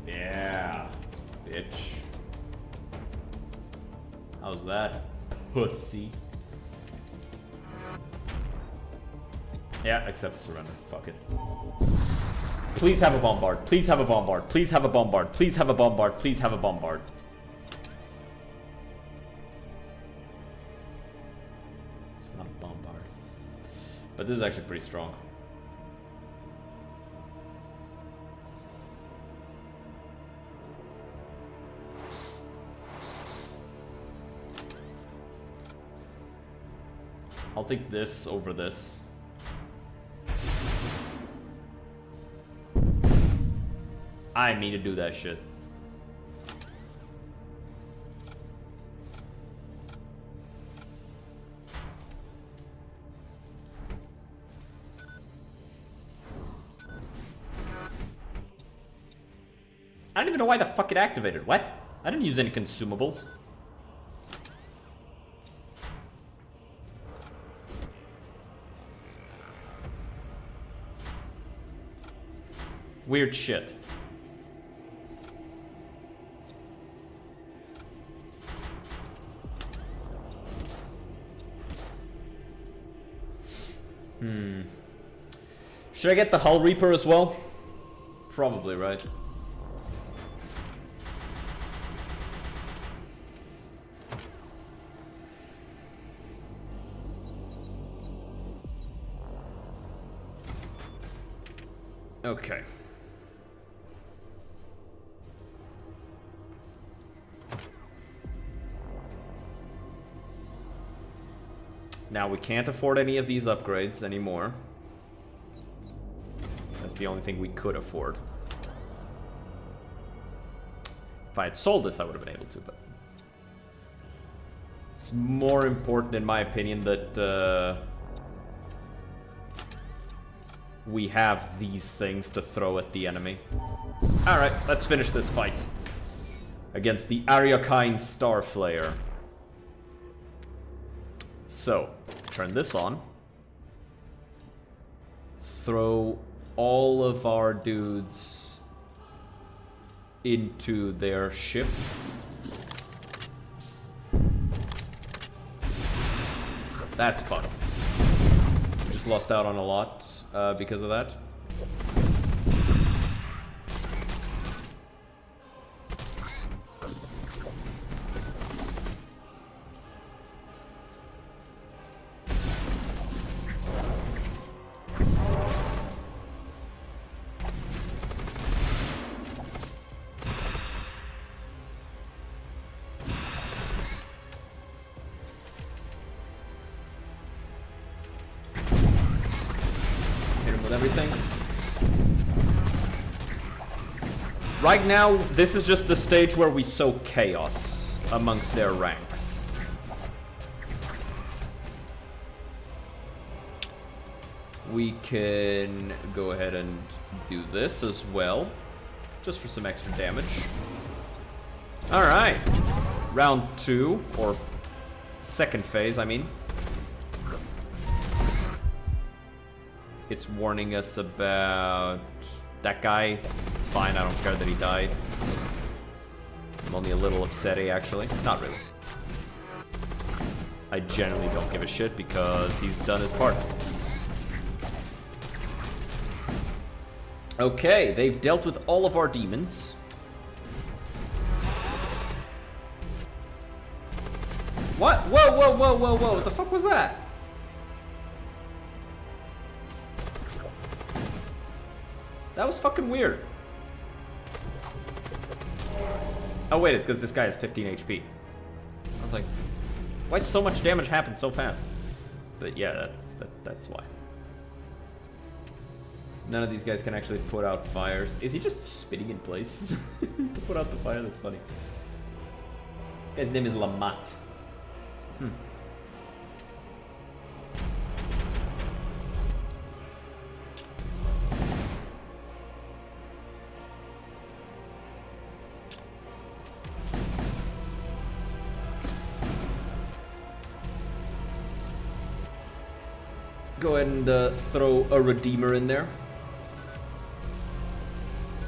Yeah, bitch. How's that? Pussy. Yeah, accept surrender. Fuck it. Please have a bombard. Please have a bombard. Please have a bombard. Please have a bombard. Please have a bombard. It's not a bombard. But this is actually pretty strong. I'll take this over this. I need to do that shit. I don't even know why the fuck it activated. What? I didn't use any consumables. Weird shit. Should I get the Hull Reaper as well? Probably, right? Okay. Now we can't afford any of these upgrades anymore. That's the only thing we could afford. If I had sold this, I would have been able to, but it's more important, in my opinion, that we have these things to throw at the enemy. Alright, let's finish this fight against the Ariokine Starflayer. So, turn this on. Throw all of our dudes into their ship. That's fucked. Just lost out on a lot because of that. Everything. Right now, this is just the stage where we sow chaos amongst their ranks. We can go ahead and do this as well, just for some extra damage. All right, round 2, or second phase, I mean. It's warning us about that guy. It's fine, I don't care that he died. I'm only a little upsetty, actually. Not really. I generally don't give a shit because he's done his part. Okay, they've dealt with all of our demons. What? Whoa, whoa, whoa, whoa, whoa. What the fuck was that? That was fucking weird. Oh wait, it's because this guy has 15 HP. I was like, why'd so much damage happen so fast? But yeah, that's why. None of these guys can actually put out fires. Is he just spitting in place to put out the fire? That's funny. Guy's name is Lamat. Go ahead and throw a Redeemer in there.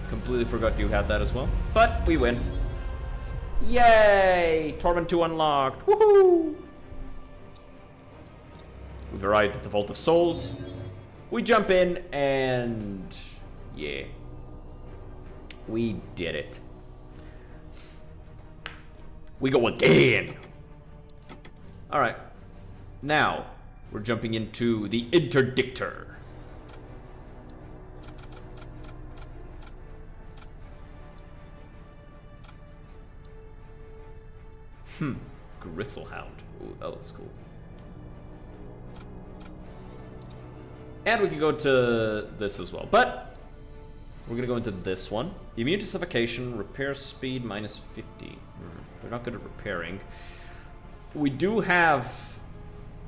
Completely forgot you had that as well. But we win. Yay! Torment 2 unlocked. Woohoo! We've arrived at the Vault of Souls. We jump in and... yeah. We did it. We go again! Alright. Now, we're jumping into the Interdictor. Gristlehound. Ooh, that looks cool. And we can go to this as well. But we're gonna go into this one. Immune to suffocation, repair speed minus 50. They're not good at repairing. We do have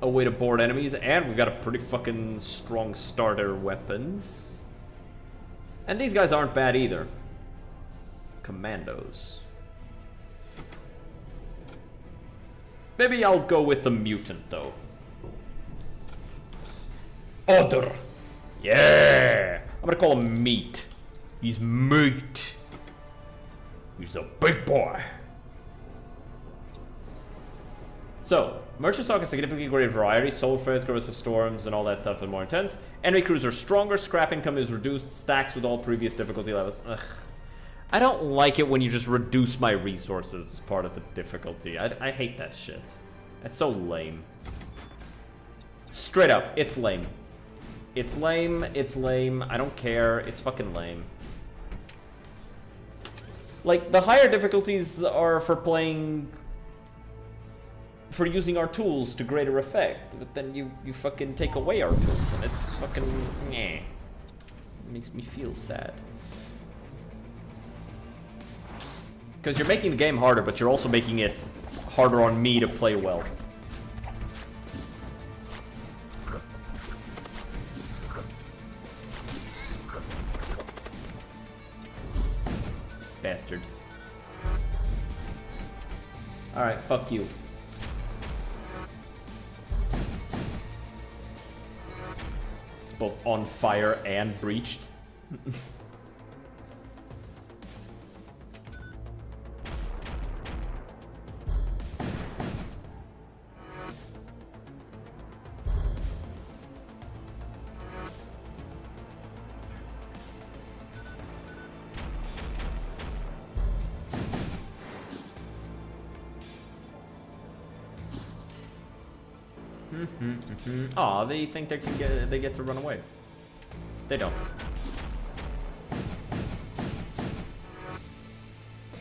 a way to board enemies, and we've got a pretty fucking strong starter weapons. And these guys aren't bad either. Commandos. Maybe I'll go with the mutant, though. Other. Yeah! I'm gonna call him Meat. He's meat. He's a big boy. So, merchant stock has significantly greater variety, soul flares, corrosive storms, and all that stuff are more intense. Enemy crews are stronger, scrap income is reduced, stacks with all previous difficulty levels. Ugh. I don't like it when you just reduce my resources as part of the difficulty. I hate that shit. That's so lame. Straight up, it's lame. It's lame, it's lame, I don't care, it's fucking lame. Like, the higher difficulties are for playing... for using our tools to greater effect, but then you fucking take away our tools, and it's fucking... meh. It makes me feel sad. Because you're making the game harder, but you're also making it harder on me to play well. Bastard. Alright, fuck you. It's both on fire and breached. Aw, they think they get to run away. They don't.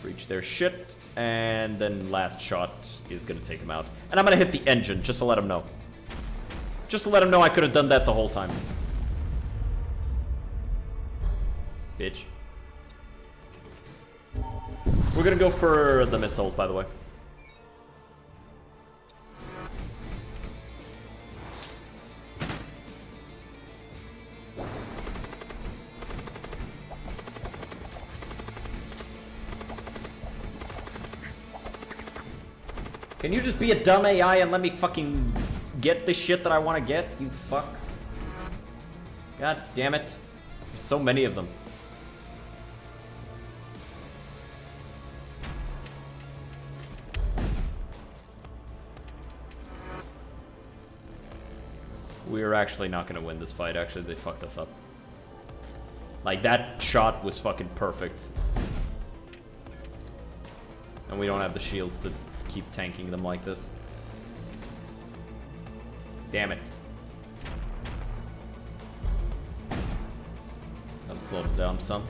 Breach their shit, and then last shot is gonna take him out. And I'm gonna hit the engine just to let him know. Just to let him know I could have done that the whole time. Bitch. We're gonna go for the missiles, by the way. Can you just be a dumb AI and let me fucking get the shit that I want to get, you fuck? God damn it. There's so many of them. We're actually not gonna win this fight. Actually, they fucked us up. Like, that shot was fucking perfect. And we don't have the shields to keep tanking them like this. Damn it. Gotta slow them down some.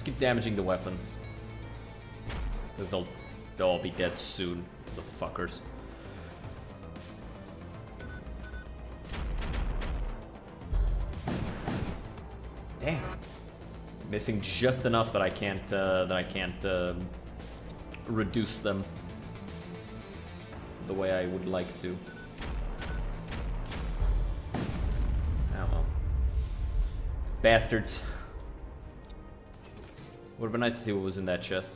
Keep damaging the weapons. Because they'll all be dead soon, the fuckers. Damn. Missing just enough that I can't reduce them the way I would like to. Oh well. Bastards. Would have been nice to see what was in that chest.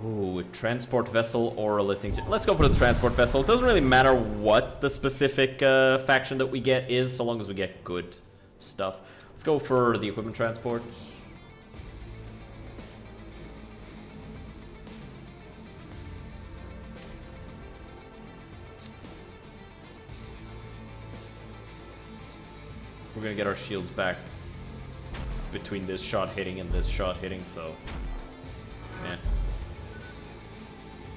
Ooh, a transport vessel or a listening to... Let's go for the transport vessel. It doesn't really matter what the specific faction that we get is, so long as we get good stuff. Let's go for the equipment transport. We're gonna get our shields back between this shot hitting and this shot hitting, so yeah.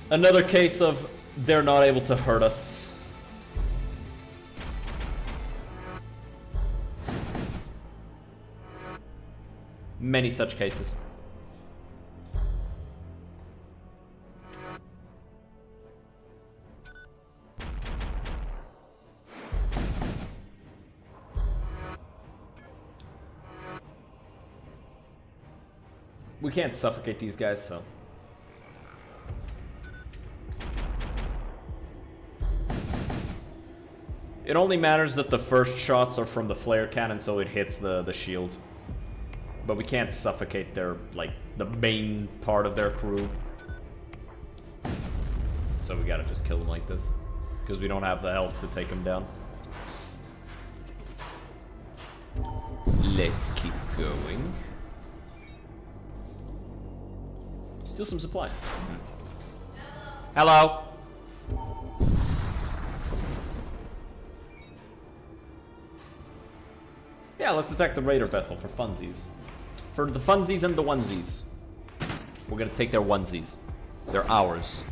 Another case of they're not able to hurt us. Many such cases. We can't suffocate these guys, so. It only matters that the first shots are from the flare cannon, so it hits the shield. But we can't suffocate their, like, the main part of their crew. So we gotta just kill them like this. Because we don't have the health to take them down. Let's keep going. Steal some supplies. Hello. Yeah, let's attack the raider vessel for funsies. For the funsies and the onesies. We're gonna take their onesies. They're ours.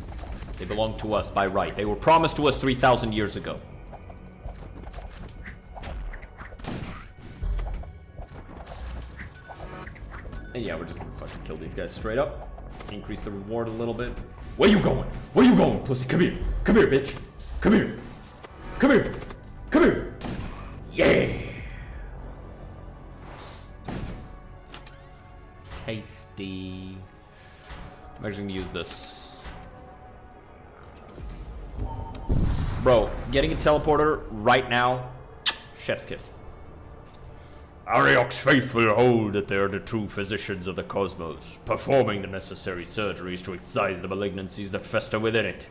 They belong to us by right. They were promised to us 3,000 years ago. And yeah, we're just gonna fucking kill these guys straight up. Increase the reward a little bit. Where you going? Where you going, pussy? Come here. Come here, bitch. Come here. Come here. Come here. Yeah. Tasty. I'm actually gonna use this. Bro, getting a teleporter right now, chef's kiss. Ariok's faithful hold that they are the true physicians of the cosmos, performing the necessary surgeries to excise the malignancies that fester within it.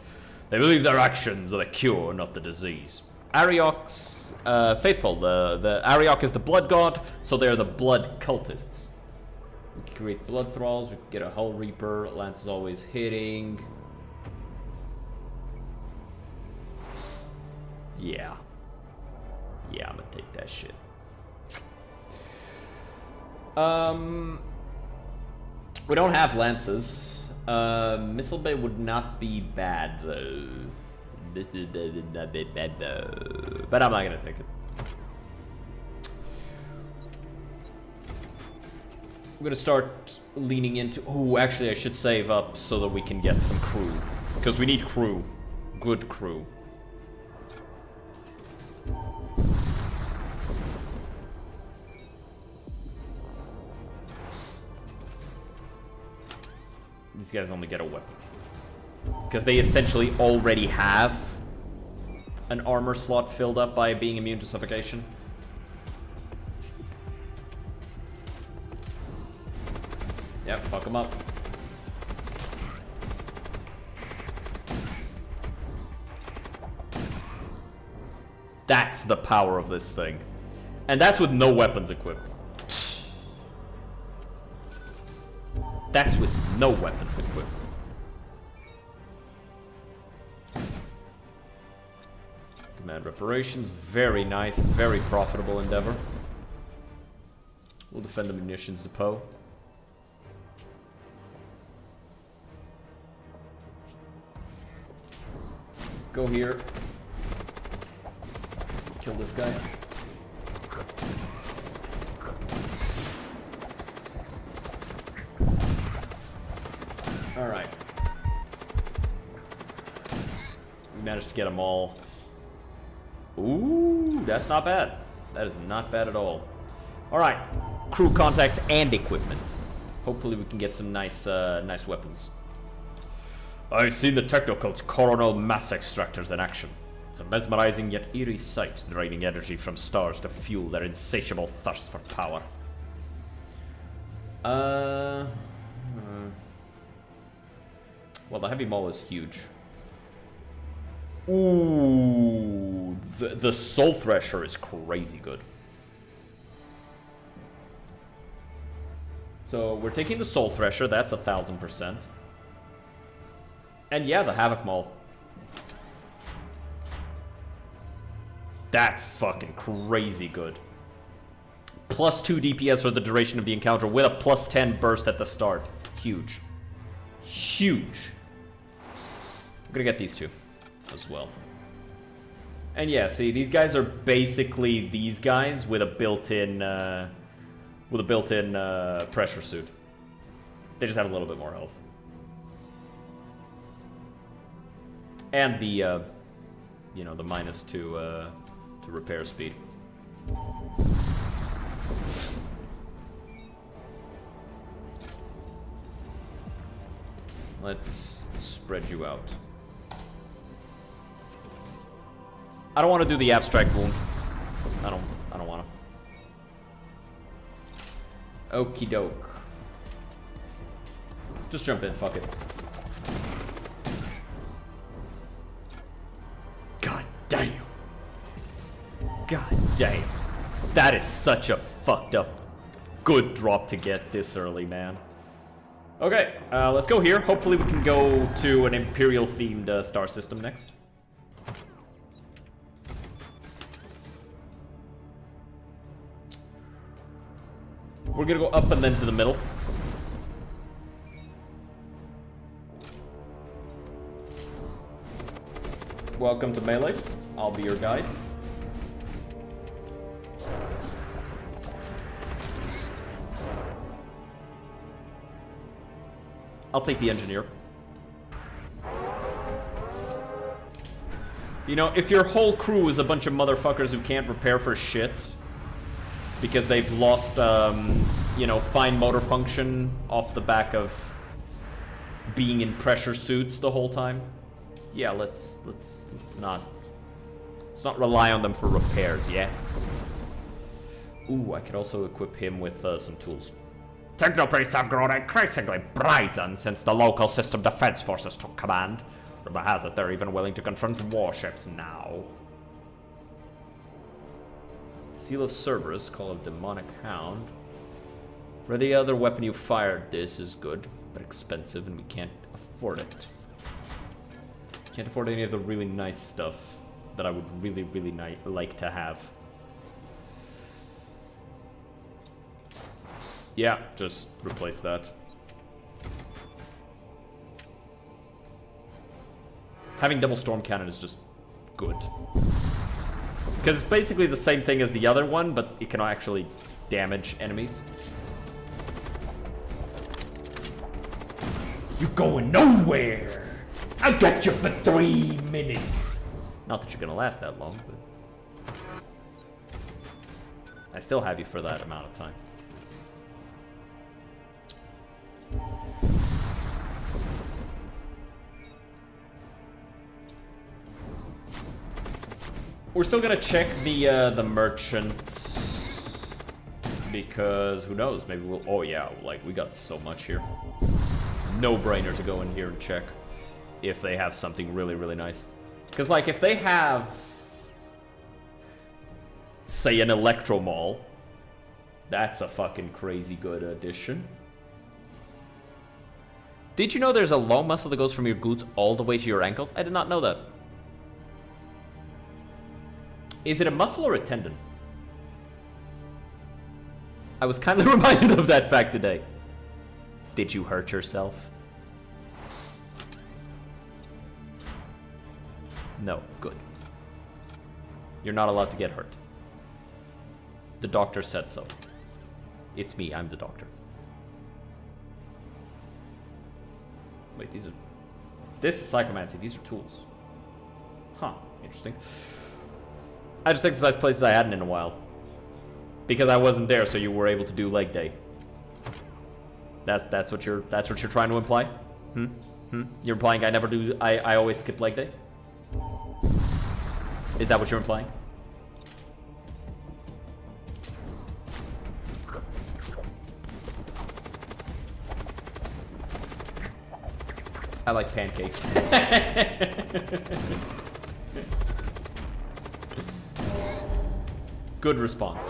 They believe their actions are the cure, not the disease. Ariok's faithful. The Ariok is the blood god, so they're the blood cultists. We can create blood thralls, we can get a Hull Reaper, Lance is always hitting. Yeah. Yeah, I'm gonna take that shit. We don't have lances. Missile Bay would not be bad though. But I'm not gonna take it. I'm gonna start leaning into... Oh, actually I should save up so that we can get some crew. Because we need crew Good crew. These guys only get a weapon. Because they essentially already have an armor slot filled up by being immune to suffocation. Yep, fuck them up. That's the power of this thing. And that's with no weapons equipped. That's with no weapons equipped. Demand reparations, very nice, very profitable endeavor. We'll defend the munitions depot. Go here. Kill this guy. Alright. We managed to get them all. Ooh, that's not bad. That is not bad at all. Alright. Crew contacts and equipment. Hopefully we can get some nice nice weapons. I've seen the Technocult's coronal mass extractors in action. It's a mesmerizing yet eerie sight, draining energy from stars to fuel their insatiable thirst for power. Well, the heavy maul is huge. Ooh, the Soul Thresher is crazy good. So we're taking the Soul Thresher, that's 1000%. And yeah, the Havoc Maul. That's fucking crazy good. Plus 2 DPS for the duration of the encounter with a plus 10 burst at the start. Huge. Huge. I'm gonna get these two as well. And yeah, see, these guys are basically these guys with a built-in pressure suit. They just have a little bit more health. And the, you know, the minus to repair speed. Let's spread you out. I don't want to do the abstract wound. I don't want to. Okie doke. Just jump in, fuck it. God damn. God damn. That is such a fucked up good drop to get this early, man. Okay, let's go here. Hopefully we can go to an Imperial-themed star system next. We're gonna go up and then to the middle. Welcome to Melee. I'll be your guide. I'll take the engineer. You know, if your whole crew is a bunch of motherfuckers who can't repair for shit because they've lost, you know, fine motor function off the back of being in pressure suits the whole time, yeah, let's not rely on them for repairs, yeah? Ooh, I could also equip him with some tools. Technopriests have grown increasingly brazen since the local system defense forces took command. Rumor has it they're even willing to confront warships now. Seal of Cerberus, Call of Demonic Hound. For the other weapon you fired, this is good, but expensive and we can't afford it. Can't afford any of the really nice stuff that I would really, really like to have. Yeah, just replace that. Having double storm cannon is just good. Because it's basically the same thing as the other one, but it can actually damage enemies. You going nowhere! I got you for 3 minutes. Not that you're gonna last that long, but I still have you for that amount of time. We're still gonna check the merchants because who knows? Maybe we'll. Oh yeah, like we got so much here. No brainer to go in here and check if they have something really, really nice. Because like if they have, say, an Electro Mall, that's a fucking crazy good addition. Did you know there's a long muscle that goes from your glutes all the way to your ankles? I did not know that. Is it a muscle or a tendon? I was kind of reminded of that fact today. Did you hurt yourself? No, good. You're not allowed to get hurt. The doctor said so. It's me, I'm the doctor. Wait, these are... This is psychomancy, these are tools. Huh, interesting. I just exercised places I hadn't in a while. Because I wasn't there, so you were able to do leg day. That's what you're trying to imply? You're implying I always skip leg day? Is that what you're implying? I like pancakes. Good response.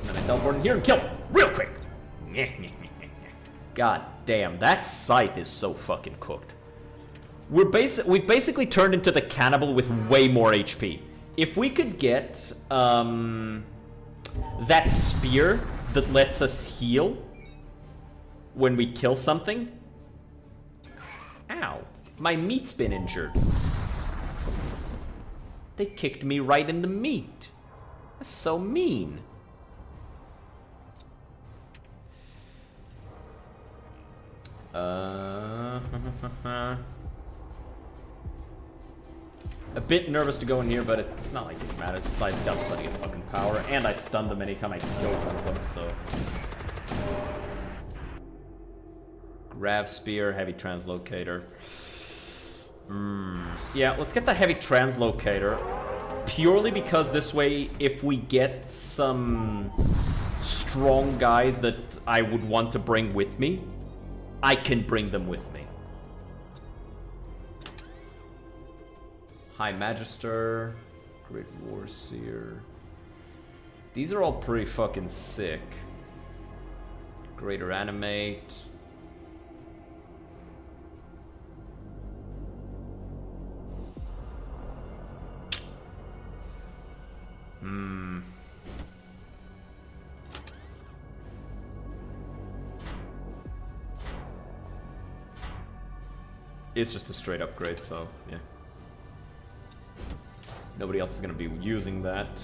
And then I teleport in here and kill him real quick. God damn, that scythe is so fucking cooked. We've basically turned into the cannibal with way more HP. If we could get that spear that lets us heal when we kill something. Ow, my meat's been injured. They kicked me right in the meat. That's so mean. A bit nervous to go in here, but it's not like it matters. I dealt plenty of fucking power, and I stunned them anytime I killed one of them, so... Grav Spear, Heavy Translocator. Yeah, let's get the Heavy Translocator. Purely because this way, if we get some strong guys that I would want to bring with me, I can bring them with me. High Magister, Great Warseer. These are all pretty fucking sick. Greater Animate. It's just a straight upgrade, so yeah. Nobody else is gonna be using that.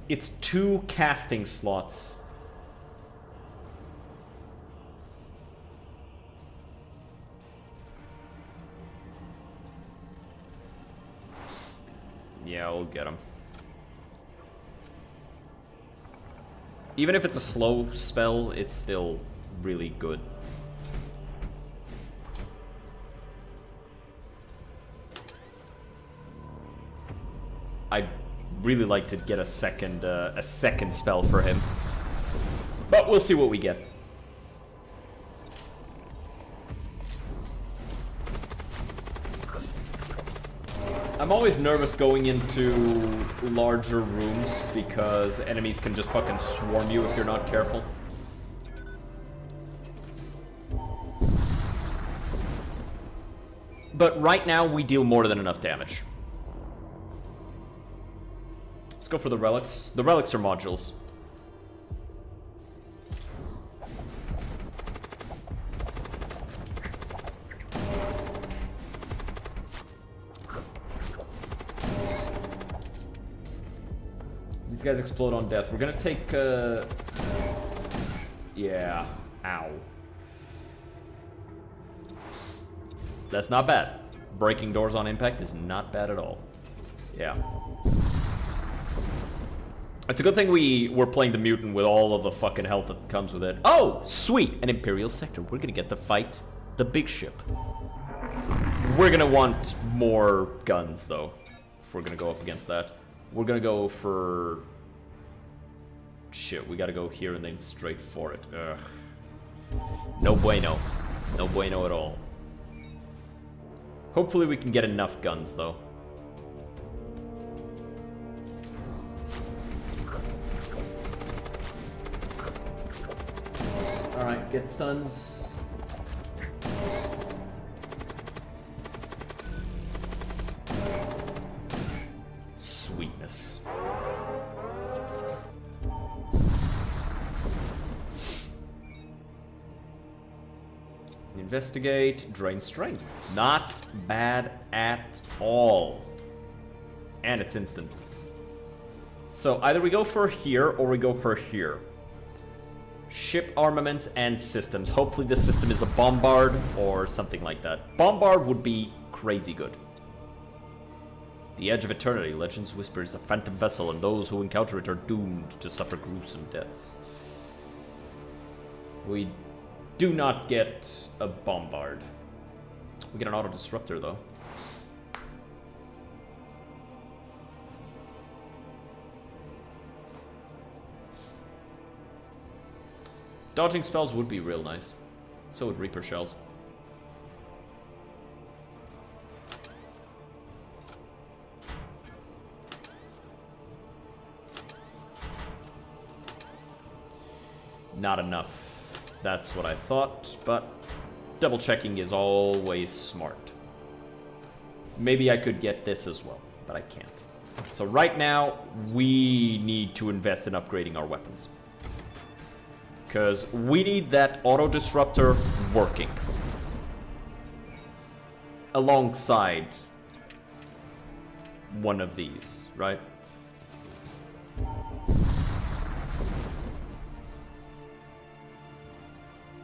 It's 2 casting slots. Yeah, we'll get him. Even if it's a slow spell, it's still really good. I'd really like to get a second spell for him. But we'll see what we get. I'm always nervous going into larger rooms because enemies can just fucking swarm you if you're not careful. But right now, we deal more than enough damage. Let's go for the relics. The relics are modules. These guys explode on death. We're gonna take, yeah. Ow. That's not bad. Breaking doors on impact is not bad at all. Yeah. It's a good thing we're playing the mutant with all of the fucking health that comes with it. Oh, sweet! An Imperial sector. We're gonna get to fight the big ship. We're gonna want more guns, though, if we're gonna go up against that. We're gonna go for... Shit, we gotta go here and then straight for it. Ugh. No bueno. No bueno at all. Hopefully we can get enough guns, though. Alright, get stuns. Sweetness. Investigate, drain strength. Not bad at all. And it's instant. So either we go for here or we go for here. Ship armaments and systems. Hopefully this system is a bombard or something like that. Bombard would be crazy good. The Edge of Eternity. Legends whisper is a phantom vessel, and those who encounter it are doomed to suffer gruesome deaths. We do not get a bombard. We get an auto-destructor, though. Dodging spells would be real nice. So would Reaper Shells. Not enough. That's what I thought, but double checking is always smart. Maybe I could get this as well, but I can't. So right now, we need to invest in upgrading our weapons. Because we need that auto-disruptor working. Alongside one of these, right?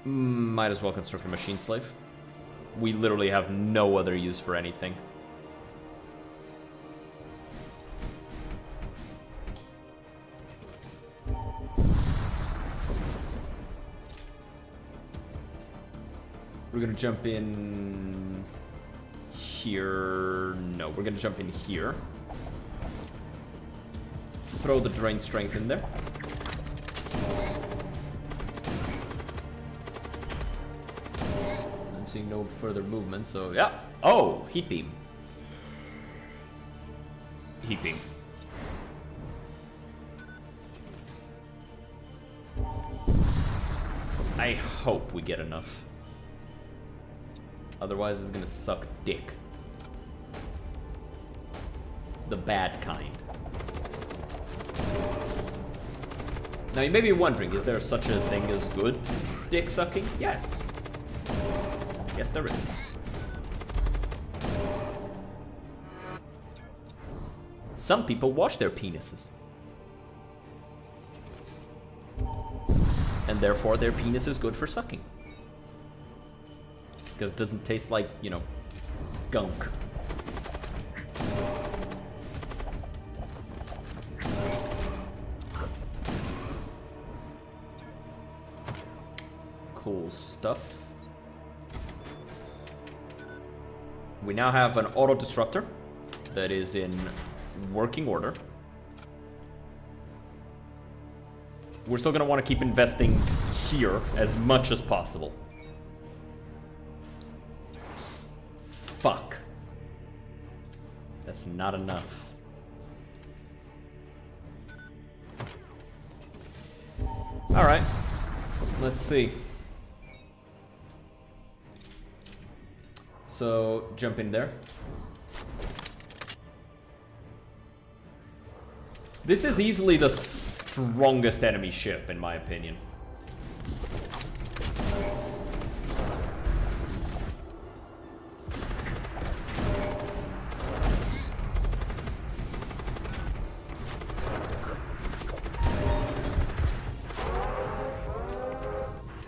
Might as well construct a machine slave. We literally have no other use for anything. We're gonna jump in here. No, we're gonna jump in here. Throw the drain strength in there. I'm seeing no further movement, so yeah. Oh, heat beam. Heat beam. I hope we get enough. Otherwise, it's gonna suck dick. The bad kind. Now, you may be wondering, is there such a thing as good dick sucking? Yes. Yes, there is. Some people wash their penises. And therefore, their penis is good for sucking. Because it doesn't taste like, you know, gunk. Cool stuff. We now have an auto disruptor that is in working order. We're still going to want to keep investing here as much as possible. Fuck. That's not enough. Alright. Let's see. So, jump in there. This is easily the strongest enemy ship, in my opinion.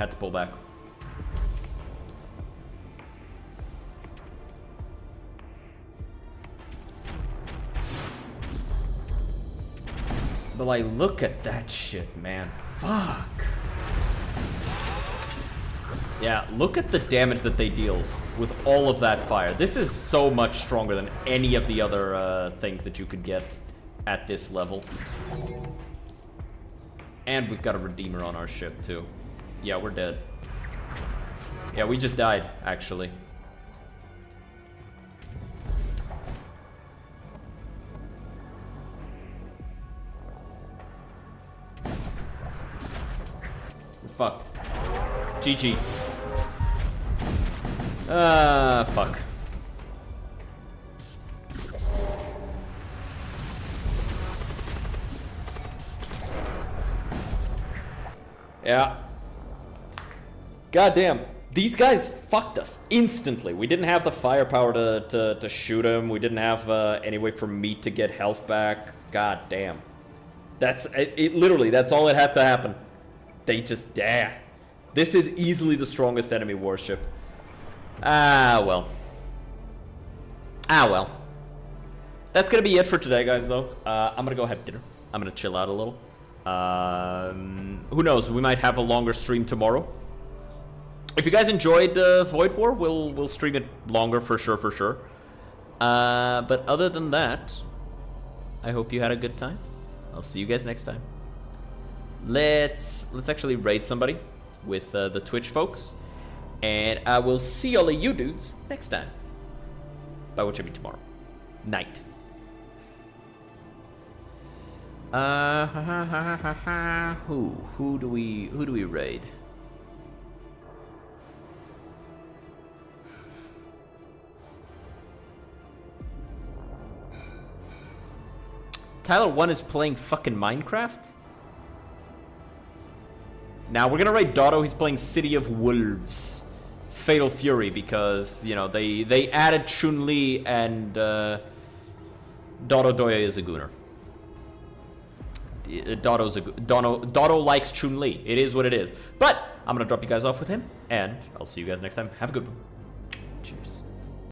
Had to pull back. But like, look at that shit, man. Fuck. Yeah, look at the damage that they deal with all of that fire. This is so much stronger than any of the other things that you could get at this level. And we've got a Redeemer on our ship, too. Yeah, we're dead. Yeah, we just died, actually. Fuck. GG. Fuck. Yeah. Goddamn. These guys fucked us instantly. We didn't have the firepower to shoot him. We didn't have any way for me to get health back. God damn. That's it. Literally, that's all that had to happen. They just, yeah. This is easily the strongest enemy warship. Ah, well. Ah, well. That's gonna be it for today, guys, though. I'm gonna go have dinner. I'm gonna chill out a little. Who knows? We might have a longer stream tomorrow. If you guys enjoyed Void War, we'll stream it longer for sure. But other than that, I hope you had a good time. I'll see you guys next time. Let's actually raid somebody with the Twitch folks, and I will see all of you dudes next time. By which I mean tomorrow night. Who do we raid? Tyler 1 is playing fucking Minecraft? Now we're gonna raid Dotto. He's playing City of Wolves, Fatal Fury, because you know they added Chun-Li and Dotto Doya is a gooner. Dotto likes Chun-Li. It is what it is. But I'm gonna drop you guys off with him, and I'll see you guys next time. Have a good one. Cheers.